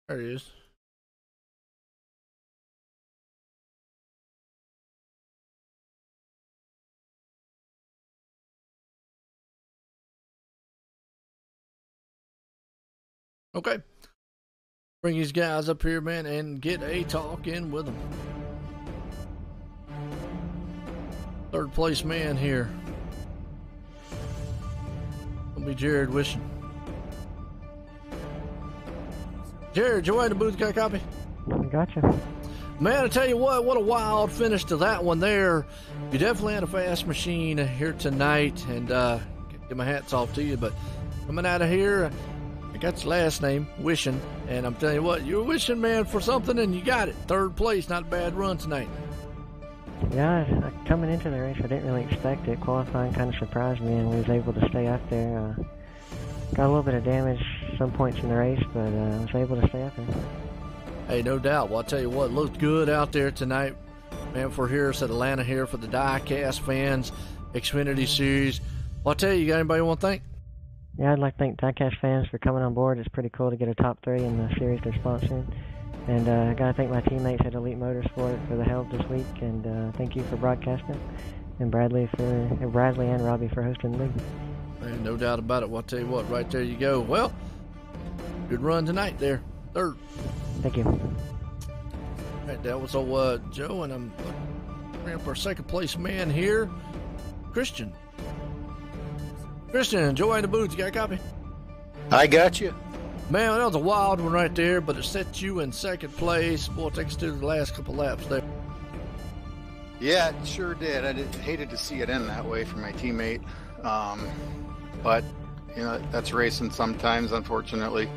There he is. Okay. Bring these guys up here, man, and get a talk in with them. Third place man here. It'll be Jared Wishing. Jared, you in the booth? Got a copy? I gotcha. Man, I tell you what a wild finish to that one there. You definitely had a fast machine here tonight, and give my hats off to you. But coming out of here, I got your last name, Wishing, and I'm telling you what, you were wishing, man, for something, and you got it. Third place, not a bad run tonight. Yeah, coming into the race, I didn't really expect it. Qualifying kind of surprised me, and we was able to stay up there. Got a little bit of damage some points in the race, but I was able to stay up there. Hey, no doubt. Well, I'll tell you what, looked good out there tonight. Man, for here, it's at Atlanta here for the Diecast fans, Xfinity Series. Well, I'll tell you, got anybody you want to thank? Yeah, I'd like to thank Diecast fans for coming on board. It's pretty cool to get a top 3 in the series they're sponsoring. And I got to thank my teammates at Elite Motorsport for the help this week. And thank you for broadcasting. And Bradley and Robbie for hosting the league. Man, no doubt about it. Well, I'll tell you what, right there you go. Well, good run tonight there. Third. Thank you. All right, that was Joe, and I'm looking for a second place man here, Christian. Christian, Joe in the booth, you got a copy? I got you. Man, that was a wild one right there, but it set you in second place. Boy, take us to the last couple laps there. Yeah, it sure did. I hated to see it end that way for my teammate. But, you know, that's racing sometimes, unfortunately.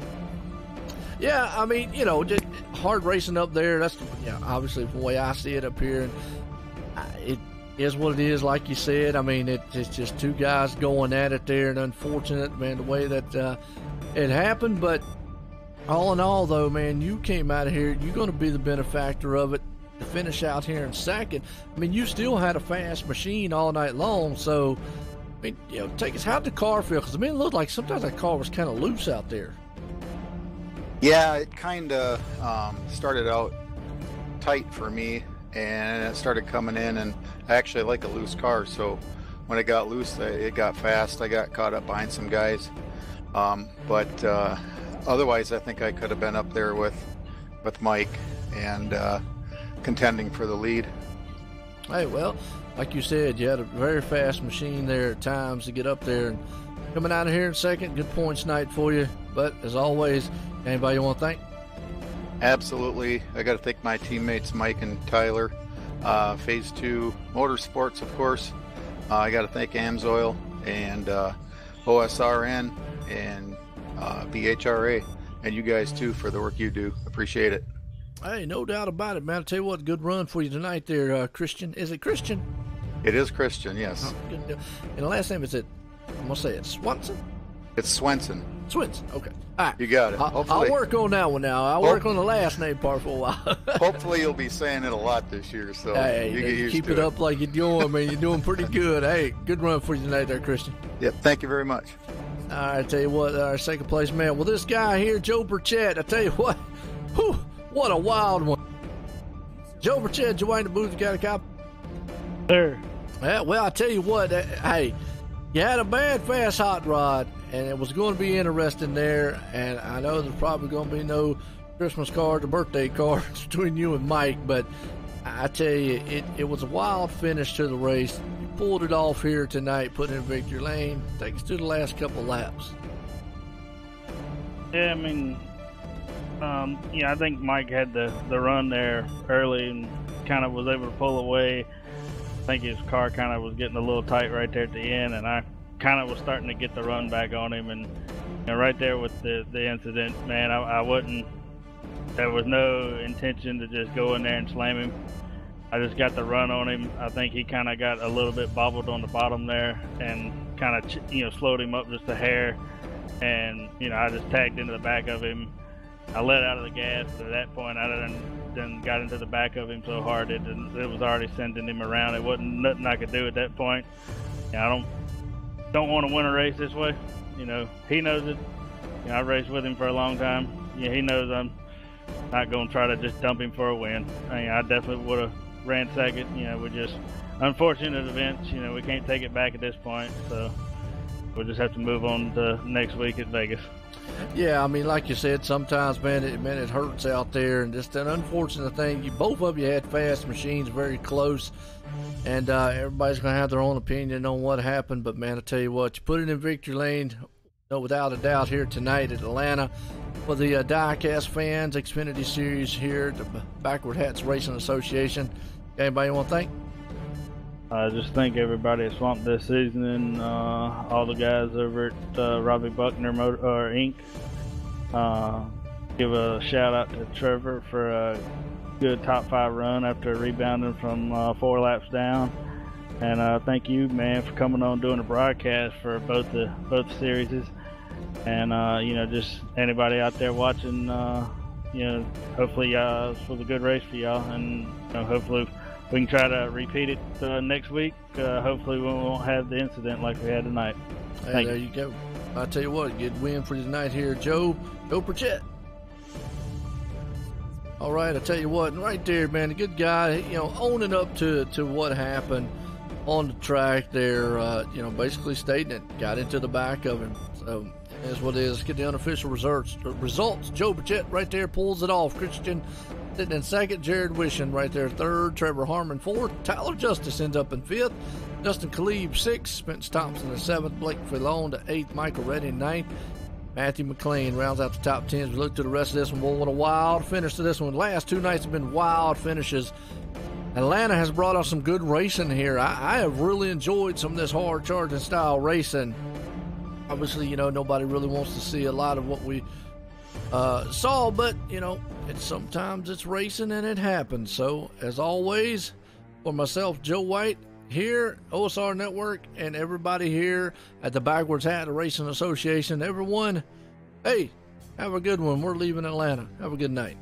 Yeah, I mean, you know, just hard racing up there. That's, obviously the way I see it up here. And it is what it is, like you said. I mean, it's just two guys going at it there, and unfortunate, man, the way that it happened. But All in all, though, man, you came out of here. You're going to be the benefactor of it to finish out here in second. I mean, you still had a fast machine all night long. So, I mean, you know, take us, how'd the car feel? Because, I mean, it looked like sometimes that car was kind of loose out there. Yeah, it kind of started out tight for me, and it started coming in, and I actually like a loose car. So when it got loose, it got fast. I got caught up behind some guys. But otherwise, I think I could have been up there with Mike and contending for the lead. Hey, well, like you said, you had a very fast machine there at times to get up there. And coming out of here in second, good points night for you. But as always, anybody you want to thank? Absolutely. I got to thank my teammates, Mike and Tyler. Phase 2 Motorsports, of course. I got to thank AMSOIL and OSRN and BHRA, and you guys too for the work you do. Appreciate it. Hey, no doubt about it, man. I'll tell you what, good run for you tonight there, Christian. Is it Christian? It is Christian, yes. Oh, good. And the last name, is it, I'm going to say it, Swanson? It's Swenson. Swenson, okay. All right. You got it. I'll work on that one now. I'll work on the last name part for a while. Hopefully you'll be saying it a lot this year, so hey, you get used keep to it up like you're doing, man. You're doing pretty good. Hey, good run for you tonight there, Christian. Yep, thank you very much. All right, I tell you what, our second place man. Well, this guy here, Joe Burchett, I tell you what, whew, what a wild one. Joe Burchett, Joanne the Booth, you got a cop? Sir. Yeah, well, I tell you what, hey, you had a bad fast hot rod, and it was going to be interesting there, and I know there's probably going to be no Christmas cards or birthday cards between you and Mike, but I tell you, it was a wild finish to the race. You pulled it off here tonight, put in victory lane. Take us to the last couple laps. Yeah, I mean, I think Mike had the run there early and kind of was able to pull away. I think his car kind of was getting a little tight right there at the end, and I kind of was starting to get the run back on him. And right there with the incident, man, I wouldn't. There was no intention to just go in there and slam him. I just got the run on him. I think he kind of got a little bit bobbled on the bottom there and kind of, slowed him up just a hair. And, I just tagged into the back of him. I let out of the gas, but at that point I done got into the back of him so hard it was already sending him around. It wasn't nothing I could do at that point. I don't want to win a race this way. He knows it. I've raced with him for a long time. He knows I'm not going to try to just dump him for a win. I definitely would have ran second. We're just unfortunate events. We can't take it back at this point, so we'll just have to move on to next week at Vegas. Yeah, I mean, like you said, sometimes, man, it hurts out there, and just an unfortunate thing. Both of you had fast machines, very close, and everybody's going to have their own opinion on what happened. But man, I tell you what, you put it in victory lane, without a doubt, here tonight at Atlanta. For the Diecast fans, Xfinity Series here at the Backward Hats Racing Association. Anybody want to thank? I just thank everybody at Swamp this season and all the guys over at Robbie Buckner Inc. Give a shout out to Trevor for a good top 5 run after rebounding from 4 laps down. And thank you, man, for coming on doing a broadcast for both series. And just anybody out there watching, hopefully it was a good race for y'all, and hopefully we can try to repeat it next week. Hopefully we won't have the incident like we had tonight. Hey, there you go. I tell you what, good win for you tonight here, Joe Burchett. All right, I tell you what, and right there, man, a good guy, owning up to what happened on the track there, basically stating it, got into the back of him. So that's what it is. Let's get the unofficial results. Joe Burchett right there pulls it off. Christian sitting in second. Jared Wishing right there third. Trevor Harmon fourth. Tyler Justice ends up in fifth. Justin Kalib sixth. Spence Thompson in seventh. Blake Filone to eighth. Michael Reddy in ninth. Matthew McLean rounds out the top 10. As we look to the rest of this one, what a wild finish to this one. The last 2 nights have been wild finishes. Atlanta has brought us some good racing here. I have really enjoyed some of this hard charging style racing. Obviously, nobody really wants to see a lot of what we saw, but, sometimes it's racing and it happens. So, as always, for myself, Joe White, here, OSRNetwork, and everybody here at the Backwards Hat Racing Association, everyone, hey, Have a good one. We're leaving Atlanta. Have a good night.